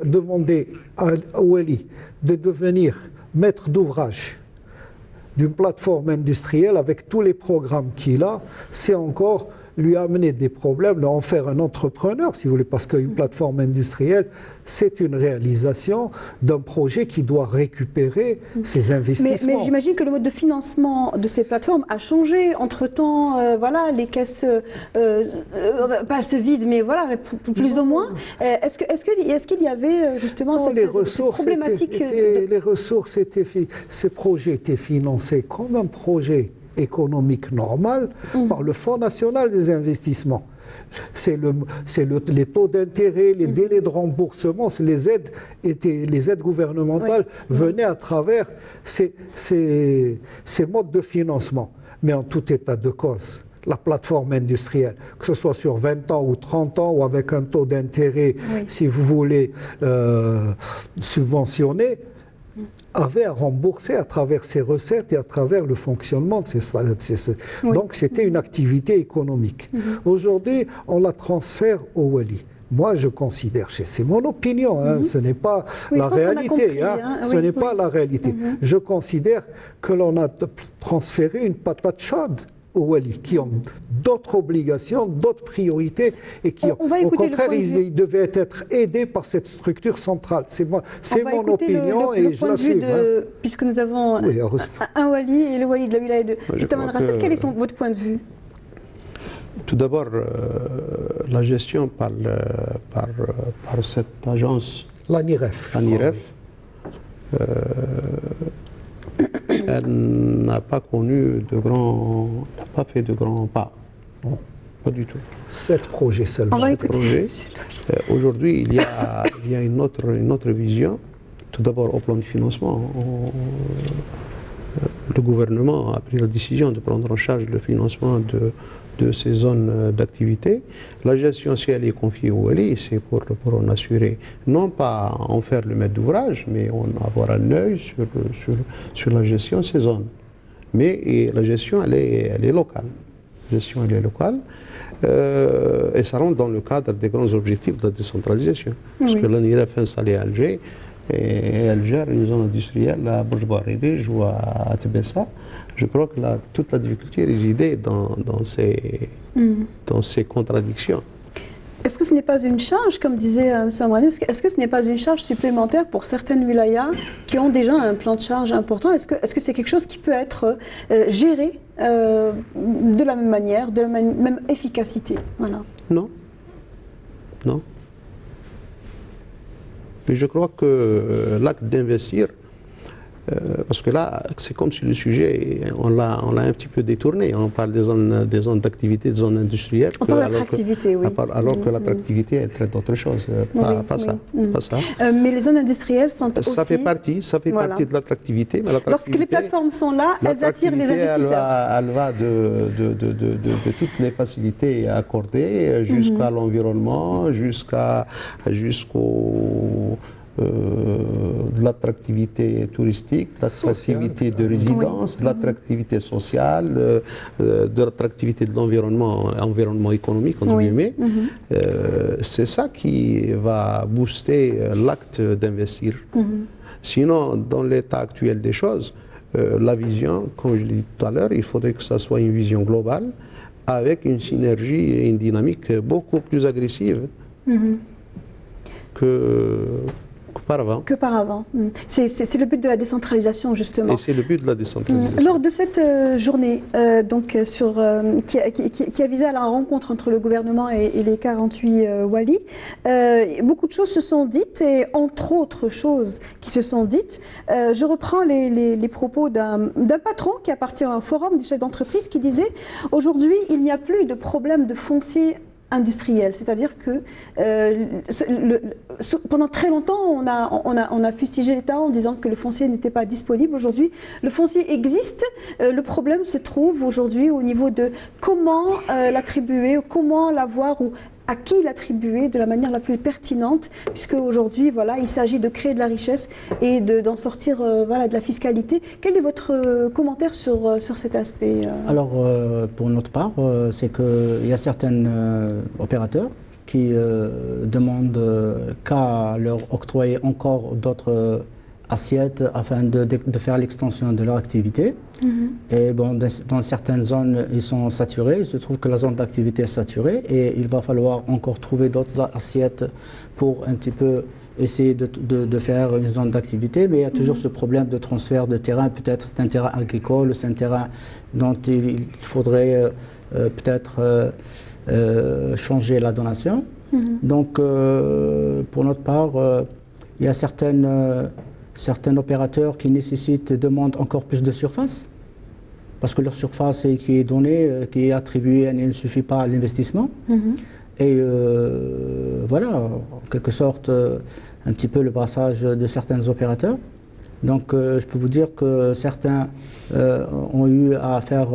demander à Ouali de devenir maître d'ouvrage d'une plateforme industrielle avec tous les programmes qu'il a, c'est encore lui amener des problèmes, en faire un entrepreneur, si vous voulez, parce qu'une plateforme industrielle, c'est une réalisation d'un projet qui doit récupérer ses investissements. Mais j'imagine que le mode de financement de ces plateformes a changé. Entre-temps, voilà, les caisses, pas se vident, mais voilà, plus ou moins. Est-ce qu'il y avait justement cette problématique les ressources ces projets étaient financés comme un projet économique normal par le Fonds national des investissements. C'est les taux d'intérêt, les délais de remboursement, les aides gouvernementales venaient à travers ces modes de financement. Mais en tout état de cause, la plateforme industrielle, que ce soit sur 20 ans ou 30 ans ou avec un taux d'intérêt, si vous voulez, subventionné, avait à rembourser à travers ses recettes et à travers le fonctionnement de ces... Donc c'était une activité économique. Aujourd'hui, on la transfère au Wali. Moi, je considère, c'est mon opinion, hein, ce n'est pas la réalité. Ce n'est pas la réalité. Je considère que l'on a transféré une patate chaude aux Wali, qui ont d'autres obligations, d'autres priorités, et qui, au contraire, ils devaient être aidés par cette structure centrale. C'est mon opinion et je l'assume. Puisque nous avons un Wali et le Wali de la wilaya de Tamanrasset, quel est votre point de vue? Tout d'abord, la gestion par cette agence, l'ANIREF, elle n'a pas connu n'a pas fait de grands pas. Non, pas du tout. 7 projets seulement. Aujourd'hui, il y a une autre vision. Tout d'abord, au plan du financement, le gouvernement a pris la décision de prendre en charge le financement de ces zones d'activité. La gestion, si elle est confiée au Wali, c'est pour en assurer, non pas en faire le maître d'ouvrage, mais avoir un œil sur la gestion de ces zones. Mais la gestion, elle est locale. Et ça rentre dans le cadre des grands objectifs de la décentralisation. Parce que l'ANIREF est installée à Alger, et elle gère une zone industrielle à Bourj-Bouariri ou à Tebessa. Je crois que toute la difficulté résidait dans ces contradictions. Est-ce que ce n'est pas une charge, comme disait M. Amrani, est-ce que ce n'est pas une charge supplémentaire pour certaines wilayas qui ont déjà un plan de charge important? Est-ce que c'est quelque chose qui peut être géré de la même manière, de la même efficacité? Voilà. Non. Mais je crois que l'acte d'investir, parce que là, c'est comme si le sujet, on l'a un petit peu détourné. On parle des zones d'activité, des zones industrielles. On parle d'attractivité, oui. Alors que l'attractivité, elle traite d'autre chose, pas ça. Mais les zones industrielles sont aussi... Ça fait partie de l'attractivité. Lorsque les plateformes sont là, elles attirent les investisseurs. Elle va de toutes les facilités accordées jusqu'à l'environnement, jusqu'au... de l'attractivité touristique, de l'attractivité de résidence, de l'attractivité sociale, de l'attractivité de l'environnement économique, entre guillemets. C'est ça qui va booster l'acte d'investir. Sinon, dans l'état actuel des choses, la vision, comme je l'ai dit tout à l'heure, il faudrait que ça soit une vision globale avec une synergie et une dynamique beaucoup plus agressive qu'auparavant. C'est le but de la décentralisation, justement. Et c'est le but de la décentralisation. Lors de cette journée qui a visé à la rencontre entre le gouvernement et les 48 Wali, beaucoup de choses se sont dites, et entre autres choses qui se sont dites, je reprends les propos d'un patron qui appartient à un forum des chefs d'entreprise qui disait « Aujourd'hui, il n'y a plus de problème de foncier industriel, c'est-à-dire que pendant très longtemps on a fustigé l'État en disant que le foncier n'était pas disponible. Aujourd'hui le foncier existe, le problème se trouve aujourd'hui au niveau de comment l'attribuer, comment l'avoir ou à qui l'attribuer de la manière la plus pertinente, puisque aujourd'hui voilà, il s'agit de créer de la richesse et d'en sortir voilà, de la fiscalité. Quel est votre commentaire sur cet aspect Alors pour notre part, c'est qu'il y a certains opérateurs qui demandent qu'à leur octroyer encore d'autres assiette afin de faire l'extension de leur activité. Et bon, dans certaines zones, ils sont saturés. Il se trouve que la zone d'activité est saturée et il va falloir encore trouver d'autres assiettes pour un petit peu essayer de faire une zone d'activité. Mais il y a toujours ce problème de transfert de terrain. Peut-être c'est un terrain agricole, c'est un terrain dont il faudrait peut-être changer la donation. Donc, pour notre part, il y a certains opérateurs qui demandent encore plus de surface, parce que leur surface qui est donnée, qui est attribuée, elle ne suffit pas à l'investissement. Et voilà, en quelque sorte, un petit peu le brassage de certains opérateurs. Donc, je peux vous dire que certains ont eu à faire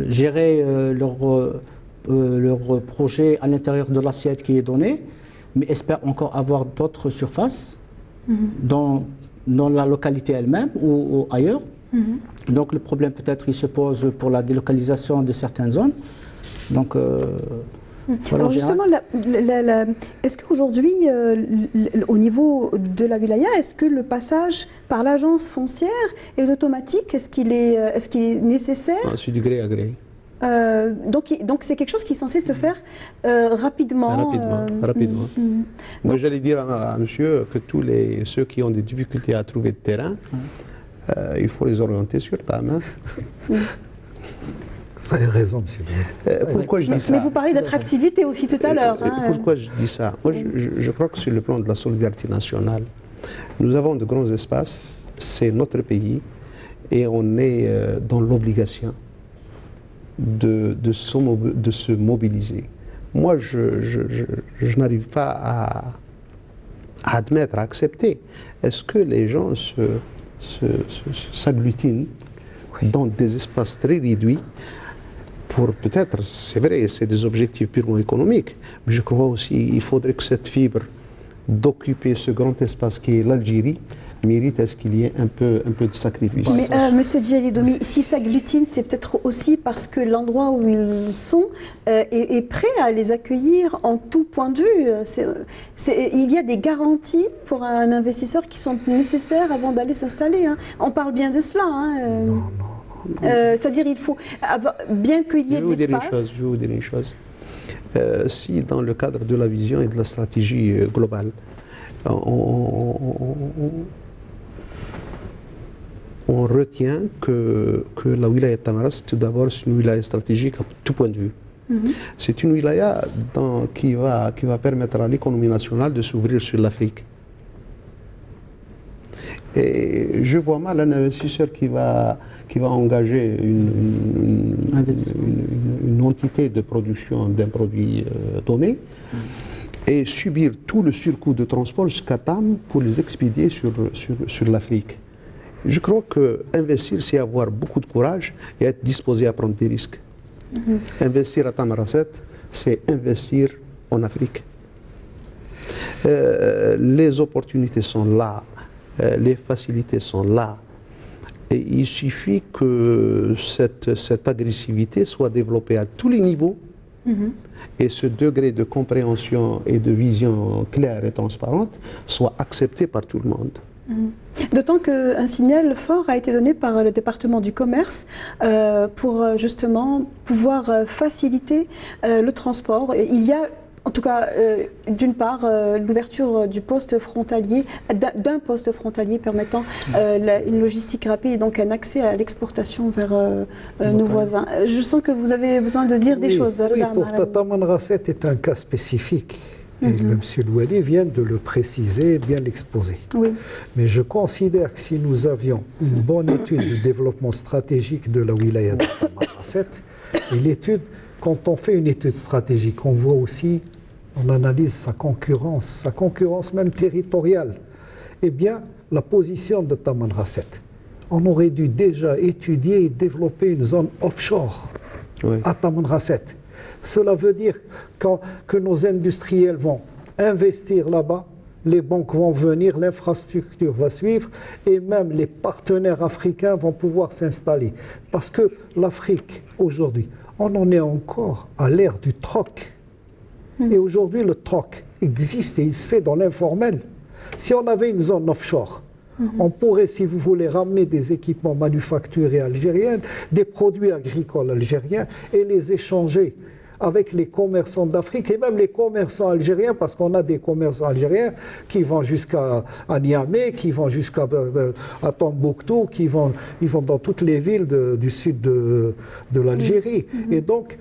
gérer leur projet à l'intérieur de l'assiette qui est donnée, mais espèrent encore avoir d'autres surfaces dans la localité elle-même ou ailleurs. Donc le problème peut-être il se pose pour la délocalisation de certaines zones. Donc, voilà. Alors justement, est-ce qu'aujourd'hui, au niveau de la wilaya, est-ce que le passage par l'agence foncière est automatique? Est-ce qu'il est nécessaire? C'est du gré à gré. Donc c'est quelque chose qui est censé se faire rapidement. Rapidement. Moi j'allais dire à monsieur que ceux qui ont des difficultés à trouver de terrain, il faut les orienter sur TAM. Vous avez raison, monsieur. Pourquoi je dis ça? Mais vous parlez d'attractivité aussi tout à l'heure. Pourquoi je dis ça? Moi, je crois que sur le plan de la solidarité nationale, nous avons de grands espaces, c'est notre pays, et on est dans l'obligation de se mobiliser. Moi, je n'arrive pas à admettre, à accepter. Est-ce que les gens s'agglutinent dans des espaces très réduits pour peut-être, c'est vrai, c'est des objectifs purement économiques, mais je crois aussi qu'il faudrait que cette fibre d'occuper ce grand espace qui est l'Algérie mérite à ce qu'il y ait un peu de sacrifice. Mais monsieur Djalidomi, s'ils s'agglutinent, c'est peut-être aussi parce que l'endroit où ils sont est prêt à les accueillir en tout point de vue. Il y a des garanties pour un investisseur qui sont nécessaires avant d'aller s'installer. On parle bien de cela. Non. C'est-à-dire il faut, bien qu'il y ait de l'espace... Je vais vous dire une chose. Si dans le cadre de la vision et de la stratégie globale, on retient que la wilaya de Tamaras, tout d'abord, c'est une wilaya stratégique à tout point de vue. C'est une wilaya qui va permettre à l'économie nationale de s'ouvrir sur l'Afrique. Et je vois mal un investisseur qui va engager une entité de production d'un produit donné et subir tout le surcoût de transport jusqu'à Tam pour les expédier sur l'Afrique. Je crois qu'investir, c'est avoir beaucoup de courage et être disposé à prendre des risques. Investir à Tamarasset, c'est investir en Afrique. Les opportunités sont là, les facilités sont là. Et il suffit que cette agressivité soit développée à tous les niveaux et ce degré de compréhension et de vision claire et transparente soit accepté par tout le monde. D'autant qu'un signal fort a été donné par le département du commerce pour justement pouvoir faciliter le transport. Il y a en tout cas, d'une part, l'ouverture du poste frontalier, d'un poste frontalier permettant une logistique rapide et donc un accès à l'exportation vers nos voisins. Je sens que vous avez besoin de dire des choses. Oui, pour Tamanrasset est un cas spécifique. Et le monsieur Louali vient de le préciser et bien l'exposer. Oui. Mais je considère que si nous avions une bonne étude de développement stratégique de la wilaya de Tamanrasset, et l'étude, quand on fait une étude stratégique, on voit aussi, on analyse sa concurrence même territoriale. Eh bien, la position de Tamanrasset, on aurait dû déjà étudier et développer une zone offshore à Tamanrasset. Cela veut dire que nos industriels vont investir là-bas, les banques vont venir, l'infrastructure va suivre et même les partenaires africains vont pouvoir s'installer. Parce que l'Afrique, aujourd'hui, on en est encore à l'ère du troc. Et aujourd'hui, le troc existe et il se fait dans l'informel. Si on avait une zone offshore, on pourrait, si vous voulez, ramener des équipements manufacturés algériens, des produits agricoles algériens et les échanger avec les commerçants d'Afrique et même les commerçants algériens, parce qu'on a des commerçants algériens qui vont jusqu'à Niamey, qui vont jusqu'à Tombouctou, ils vont dans toutes les villes du sud de l'Algérie. Et donc,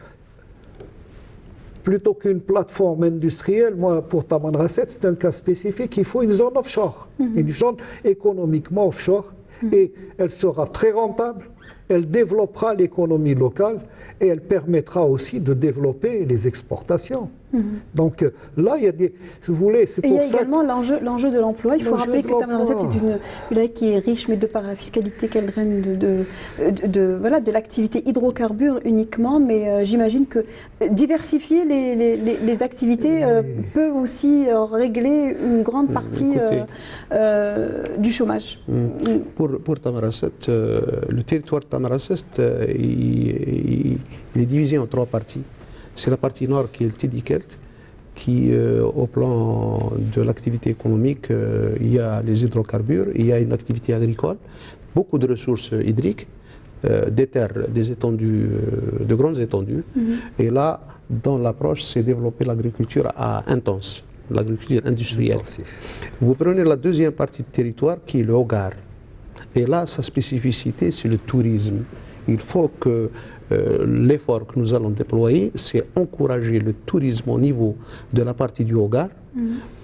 plutôt qu'une plateforme industrielle, moi, pour Tamanrasset, c'est un cas spécifique, il faut une zone offshore, une zone économiquement offshore, et elle sera très rentable, elle développera l'économie locale, et elle permettra aussi de développer les exportations. Donc là, il y a des... Si vous voulez, c'est pour ça... Il y a également l'enjeu de l'emploi. Il faut rappeler que Tamanrasset est une wilaya qui est riche, mais de par la fiscalité qu'elle draine de l'activité hydrocarbures uniquement. Mais j'imagine que diversifier les activités peut aussi régler une grande partie du chômage. Pour Tamanrasset, le territoire de Tamanrasset, il est divisé en 3 parties. C'est la partie nord qui est le Tidikelt, qui, au plan de l'activité économique, il y a les hydrocarbures, il y a une activité agricole, beaucoup de ressources hydriques, des terres, des étendues, de grandes étendues. Et là, dans l'approche, c'est développer l'agriculture intense, l'agriculture industrielle. Vous prenez la deuxième partie du territoire qui est le Hogar. Et là, sa spécificité, c'est le tourisme. Il faut que l'effort que nous allons déployer, c'est encourager le tourisme au niveau de la partie du Hogar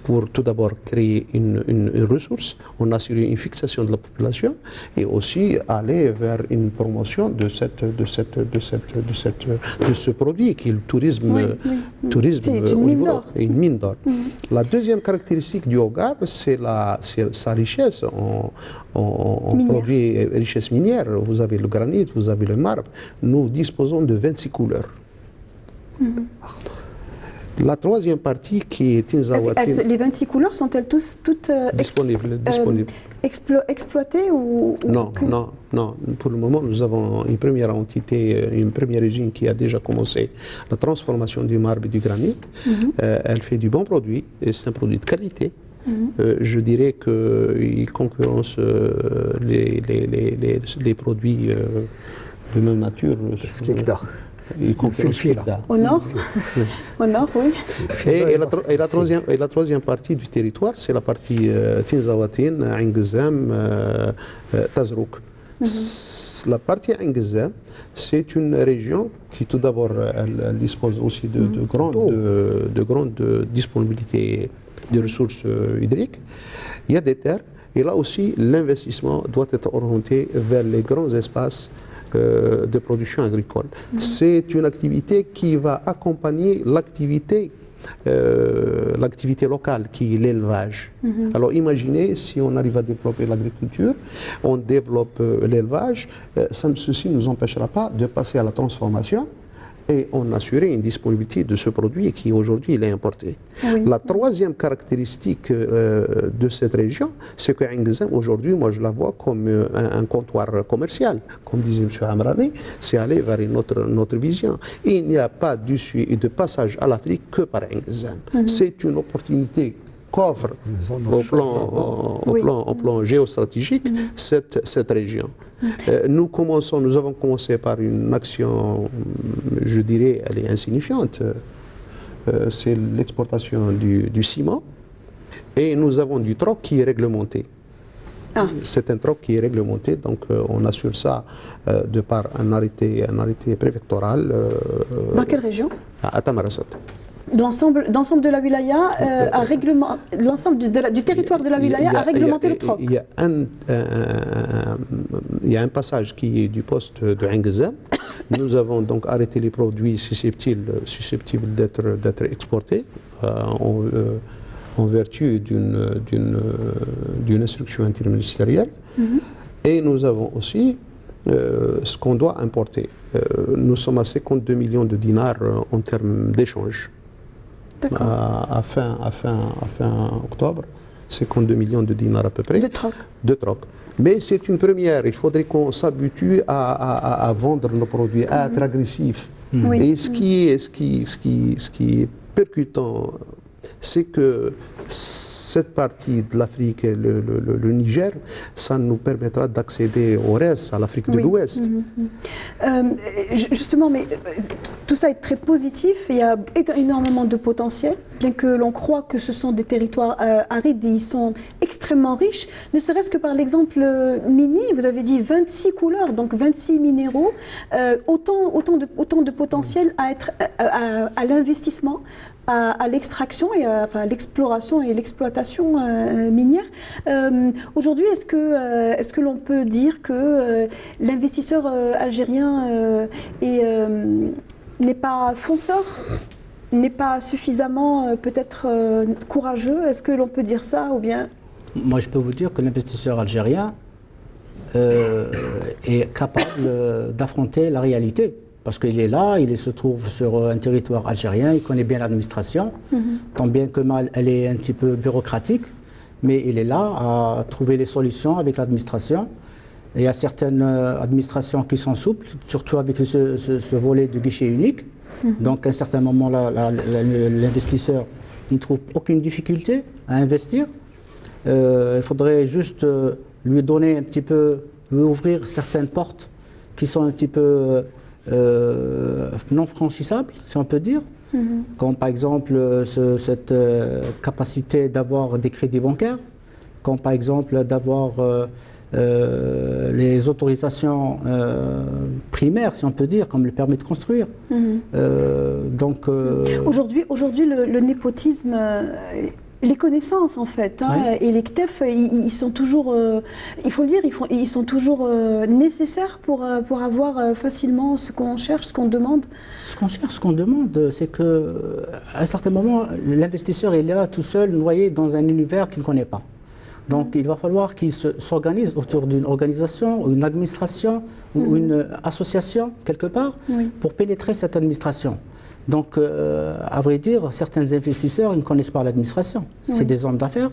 pour tout d'abord créer une ressource, en assurer une fixation de la population et aussi aller vers une promotion de ce produit qui est le tourisme. C'est une mine d'or. Une mine d'or. La deuxième caractéristique du Hogar, c'est sa richesse en produits, richesse minière. Vous avez le granit, vous avez le marbre. Nous disposons de 26 couleurs. La troisième partie qui est Tinzaouatine... Les 26 couleurs sont-elles toutes disponibles. Exploitées ou non. Pour le moment, nous avons une première entité, une première usine qui a déjà commencé la transformation du marbre et du granit. Elle fait du bon produit, et c'est un produit de qualité. Je dirais qu'il concurrence les produits de même nature. Au nord, oui. Et la troisième partie du territoire, c'est la partie Tinzaouatine, Ingezem, Tazrouk. La partie Ingezem, c'est une région qui, tout d'abord, elle dispose aussi de grandes disponibilités de ressources hydriques. Il y a des terres, et là aussi, l'investissement doit être orienté vers les grands espaces de production agricole. C'est une activité qui va accompagner l'activité locale, qui est l'élevage. Alors imaginez si on arrive à développer l'agriculture, on développe l'élevage, ceci ne nous empêchera pas de passer à la transformation et on assurer une disponibilité de ce produit qui aujourd'hui il est importé. La troisième caractéristique de cette région, c'est que Ingezem aujourd'hui, moi je la vois comme un comptoir commercial. Comme disait M. Amrani, c'est aller vers une autre vision. Il n'y a pas d'issue et de passage à l'Afrique que par Ingezem. C'est une opportunité qu'offre au plan géostratégique cette région. Nous avons commencé par une action, je dirais, elle est insignifiante. C'est l'exportation du ciment. Et nous avons du troc qui est réglementé. C'est un troc qui est réglementé, donc on assure ça de par un arrêté préfectoral. Dans quelle région? À Tamanrasset. L'ensemble de la wilaya du territoire de la wilaya a réglementé le troc. Il y a un passage qui est du poste de Ingezem. Nous avons donc arrêté les produits susceptibles d'être exportés en vertu d'une instruction interministérielle. Et nous avons aussi ce qu'on doit importer. Nous sommes à 52 millions de dinars en termes d'échange. À fin octobre, 52 millions de dinars à peu près. De troc. Mais c'est une première. Il faudrait qu'on s'habitue à vendre nos produits, à être agressif. Et ce qui est percutant, c'est que cette partie de l'Afrique et le Niger, ça nous permettra d'accéder au reste, à l'Afrique de l'Ouest. Justement, mais tout ça est très positif. Il y a énormément de potentiel, bien que l'on croit que ce sont des territoires arides et ils sont extrêmement riches, ne serait-ce que par l'exemple minier. Vous avez dit 26 couleurs, donc 26 minéraux, autant de potentiel à l'investissement, à l'extraction et à l'exploration et l'exploitation minière. Aujourd'hui, est-ce que l'on peut dire que l'investisseur algérien n'est pas fonceur, n'est pas suffisamment peut-être courageux? Est-ce que l'on peut dire ça ou bien? Moi, je peux vous dire que l'investisseur algérien est capable d'affronter la réalité. Parce qu'il est là, il se trouve sur un territoire algérien, il connaît bien l'administration, tant bien que mal elle est un petit peu bureaucratique, mais il est là à trouver les solutions avec l'administration. Il y a certaines administrations qui sont souples, surtout avec ce volet de guichet unique. Donc à un certain moment, l'investisseur ne trouve aucune difficulté à investir. Il faudrait juste lui donner un petit peu, lui ouvrir certaines portes qui sont un petit peu non franchissables, si on peut dire, comme par exemple cette capacité d'avoir des crédits bancaires, comme par exemple d'avoir les autorisations primaires, si on peut dire, comme le permis de construire. Aujourd'hui, le népotisme, les connaissances en fait, et les CTEF, ils sont toujours, il faut le dire, ils sont toujours nécessaires pour avoir facilement ce qu'on cherche, ce qu'on demande. Ce qu'on cherche, ce qu'on demande, c'est qu'à un certain moment, l'investisseur est là tout seul, noyé dans un univers qu'il ne connaît pas. Donc il va falloir qu'il s'organise autour d'une organisation, ou une administration, ou une association, quelque part, pour pénétrer cette administration. Donc, à vrai dire, certains investisseurs ne connaissent pas l'administration. C'est des hommes d'affaires.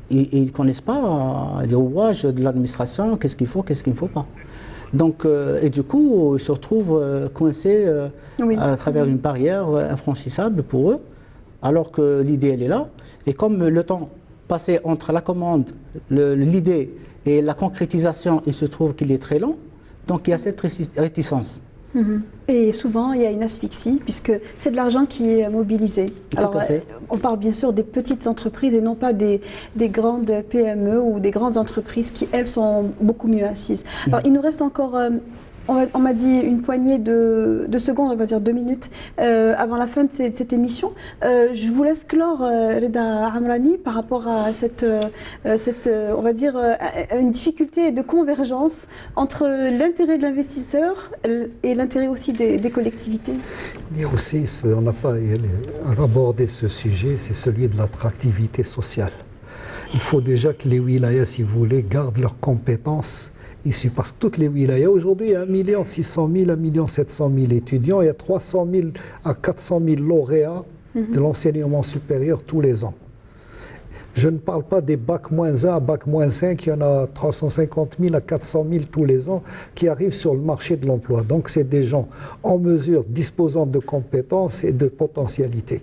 Ils ne connaissent pas les rouages de l'administration, qu'est-ce qu'il faut, qu'est-ce qu'il ne faut pas. Donc, et du coup, ils se retrouvent coincés à travers une barrière infranchissable pour eux, alors que l'idée, elle est là. Et comme le temps passé entre la commande, l'idée et la concrétisation, il se trouve qu'il est très long, donc il y a cette réticence. Et souvent, il y a une asphyxie, puisque c'est de l'argent qui est mobilisé. Alors, on parle bien sûr des petites entreprises et non pas des grandes PME ou des grandes entreprises qui, elles, sont beaucoup mieux assises. Alors, il nous reste encore, on m'a dit une poignée de secondes, on va dire 2 minutes, avant la fin de cette émission. Je vous laisse clore, Reda Amrani, par rapport à cette on va dire, une difficulté de convergence entre l'intérêt de l'investisseur et l'intérêt aussi des collectivités. Il y a aussi, on n'a pas abordé ce sujet, c'est celui de l'attractivité sociale. Il faut déjà que les wilayas, si vous voulez, gardent leurs compétences ici, parce que toutes les wilayas, aujourd'hui, il y a 1 600 000, 1 700 000 étudiants, il y a 300 000 à 400 000 lauréats de l'enseignement supérieur tous les ans. Je ne parle pas des bac-1 à bac-5, il y en a 350 000 à 400 000 tous les ans qui arrivent sur le marché de l'emploi. Donc c'est des gens en mesure, disposant de compétences et de potentialités.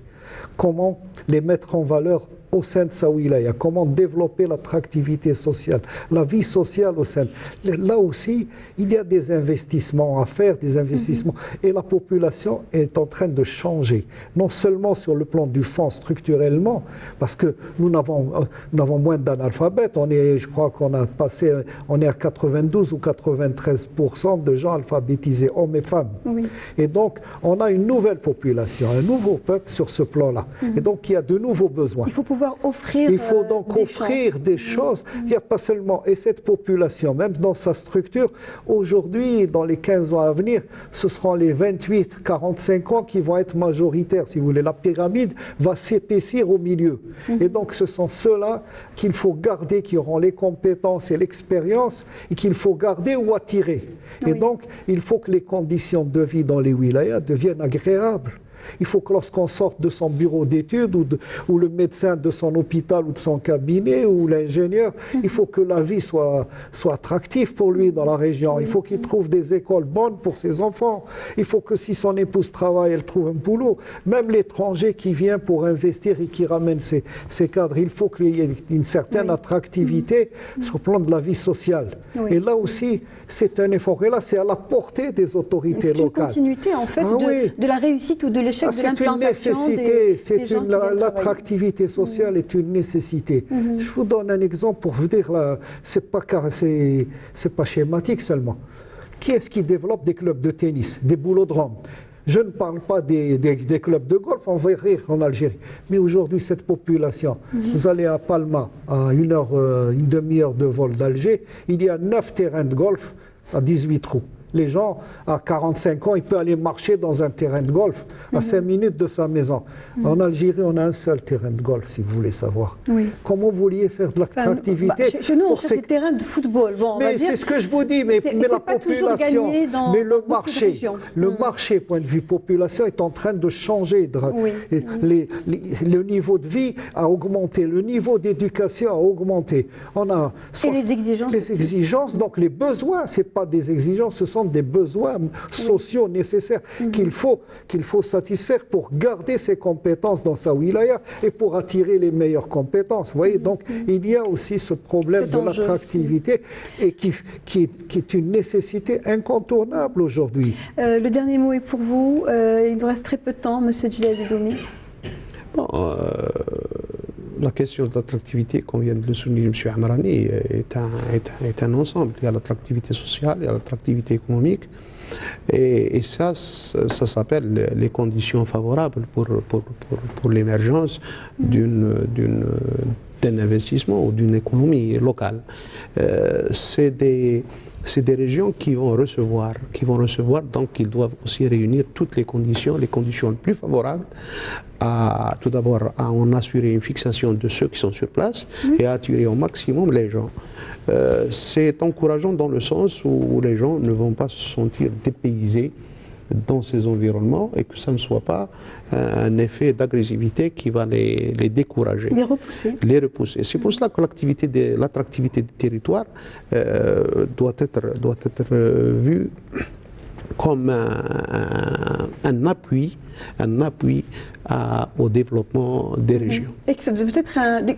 Comment les mettre en valeur au sein de sa wilaya, comment développer l'attractivité sociale, la vie sociale au sein. Là aussi, il y a des investissements à faire, des investissements, et la population est en train de changer, non seulement sur le plan du fonds structurellement, parce que nous avons moins d'analphabètes, je crois qu'on a passé, on est à 92 ou 93% de gens alphabétisés, hommes et femmes. Et donc, on a une nouvelle population, un nouveau peuple sur ce plan-là. Et donc, il y a de nouveaux besoins. Il faut pouvoir offrir Il faut donc offrir des choses. Il n'y a pas seulement, et cette population, même dans sa structure, aujourd'hui, dans les 15 ans à venir, ce seront les 28-45 ans qui vont être majoritaires, si vous voulez. La pyramide va s'épaissir au milieu. Et donc, ce sont ceux-là qu'il faut garder, qui auront les compétences et l'expérience, et qu'il faut garder ou attirer. Et donc, il faut que les conditions de vie dans les wilayas deviennent agréables. Il faut que lorsqu'on sorte de son bureau d'études ou le médecin de son hôpital ou de son cabinet ou l'ingénieur, il faut que la vie soit attractive pour lui dans la région. Il faut qu'il trouve des écoles bonnes pour ses enfants. Il faut que si son épouse travaille, elle trouve un boulot. Même l'étranger qui vient pour investir et qui ramène ses cadres, il faut qu'il y ait une certaine attractivité sur le plan de la vie sociale. Et là aussi, c'est un effort. Et là, c'est à la portée des autorités locales. C'est une continuité, en fait, de la réussite ou de l'échec de l'implantation des gens. L'attractivité sociale est une nécessité. Je vous donne un exemple pour vous dire, c'est pas schématique seulement. Qui est-ce qui développe des clubs de tennis, des boulodromes? Je ne parle pas des clubs de golf, on va rire en Algérie. Mais aujourd'hui, cette population, vous allez à Palma, à une demi-heure de vol d'Alger, il y a 9 terrains de golf à 18 trous. Les gens, à 45 ans, ils peuvent aller marcher dans un terrain de golf à 5 minutes de sa maison. En Algérie, on a un seul terrain de golf, si vous voulez savoir. Comment vous vouliez faire de l'attractivité chez nous, on cherche des terrains de football. Bon, mais c'est ce que je vous dis, mais la population, mais le marché, point de vue population, est en train de changer. Le niveau de vie a augmenté, le niveau d'éducation a augmenté. Et les exigences. Les exigences, donc les besoins, ce n'est pas des exigences, ce sont des besoins sociaux nécessaires qu'il faut satisfaire pour garder ses compétences dans sa wilaya et pour attirer les meilleures compétences. Vous voyez, donc il y a aussi ce problème de l'attractivité et qui est une nécessité incontournable aujourd'hui. Le dernier mot est pour vous. Il nous reste très peu de temps, Monsieur Djilali Doumi. Bon, la question de l'attractivité, comme vient de le souligner M. Amrani, est un ensemble. Il y a l'attractivité sociale, il y a l'attractivité économique. Et ça s'appelle les conditions favorables pour l'émergence d'un investissement ou d'une économie locale. C'est des régions qui vont recevoir, donc ils doivent aussi réunir toutes les conditions les plus favorables, tout d'abord à en assurer une fixation de ceux qui sont sur place et à attirer au maximum les gens. C'est encourageant dans le sens où les gens ne vont pas se sentir dépaysés dans ces environnements et que ça ne soit pas un effet d'agressivité qui va les décourager. Les repousser. C'est pour cela que l'attractivité du territoire doit être vue comme un appui au développement des régions. Et que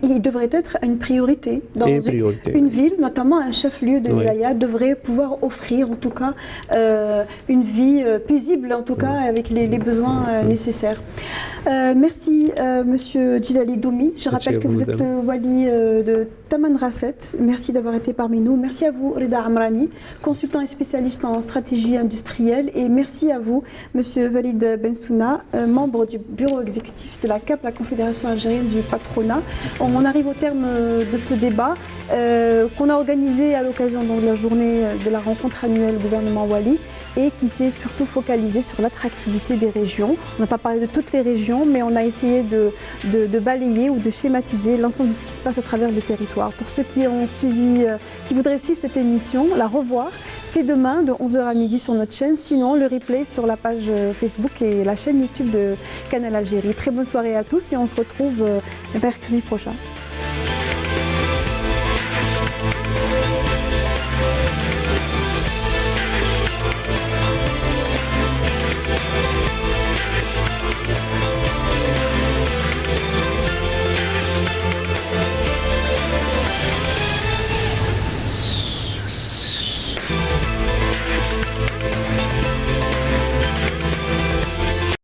il devrait être une priorité dans une ville, notamment un chef-lieu de wilaya devrait pouvoir offrir en tout cas une vie paisible, en tout cas avec les besoins nécessaires. Merci Monsieur Djilali Doumi. Je rappelle que vous êtes le wali de Tamanrasset. Merci d'avoir été parmi nous. Merci à vous Rida Amrani, consultant et spécialiste en stratégie industrielle, et merci à vous Monsieur Walid Bensouna, membre du bureau exécutif de la CAP, la Confédération algérienne du patronat. On arrive au terme de ce débat qu'on a organisé à l'occasion de la journée de la rencontre annuelle gouvernement Wali et qui s'est surtout focalisé sur l'attractivité des régions. On n'a pas parlé de toutes les régions, mais on a essayé de balayer ou de schématiser l'ensemble de ce qui se passe à travers le territoire. Pour ceux qui voudraient suivre cette émission, la revoir, c'est demain de 11h à midi sur notre chaîne. Sinon, le replay sur la page Facebook et la chaîne YouTube de Canal Algérie. Très bonne soirée à tous et on se retrouve mercredi prochain.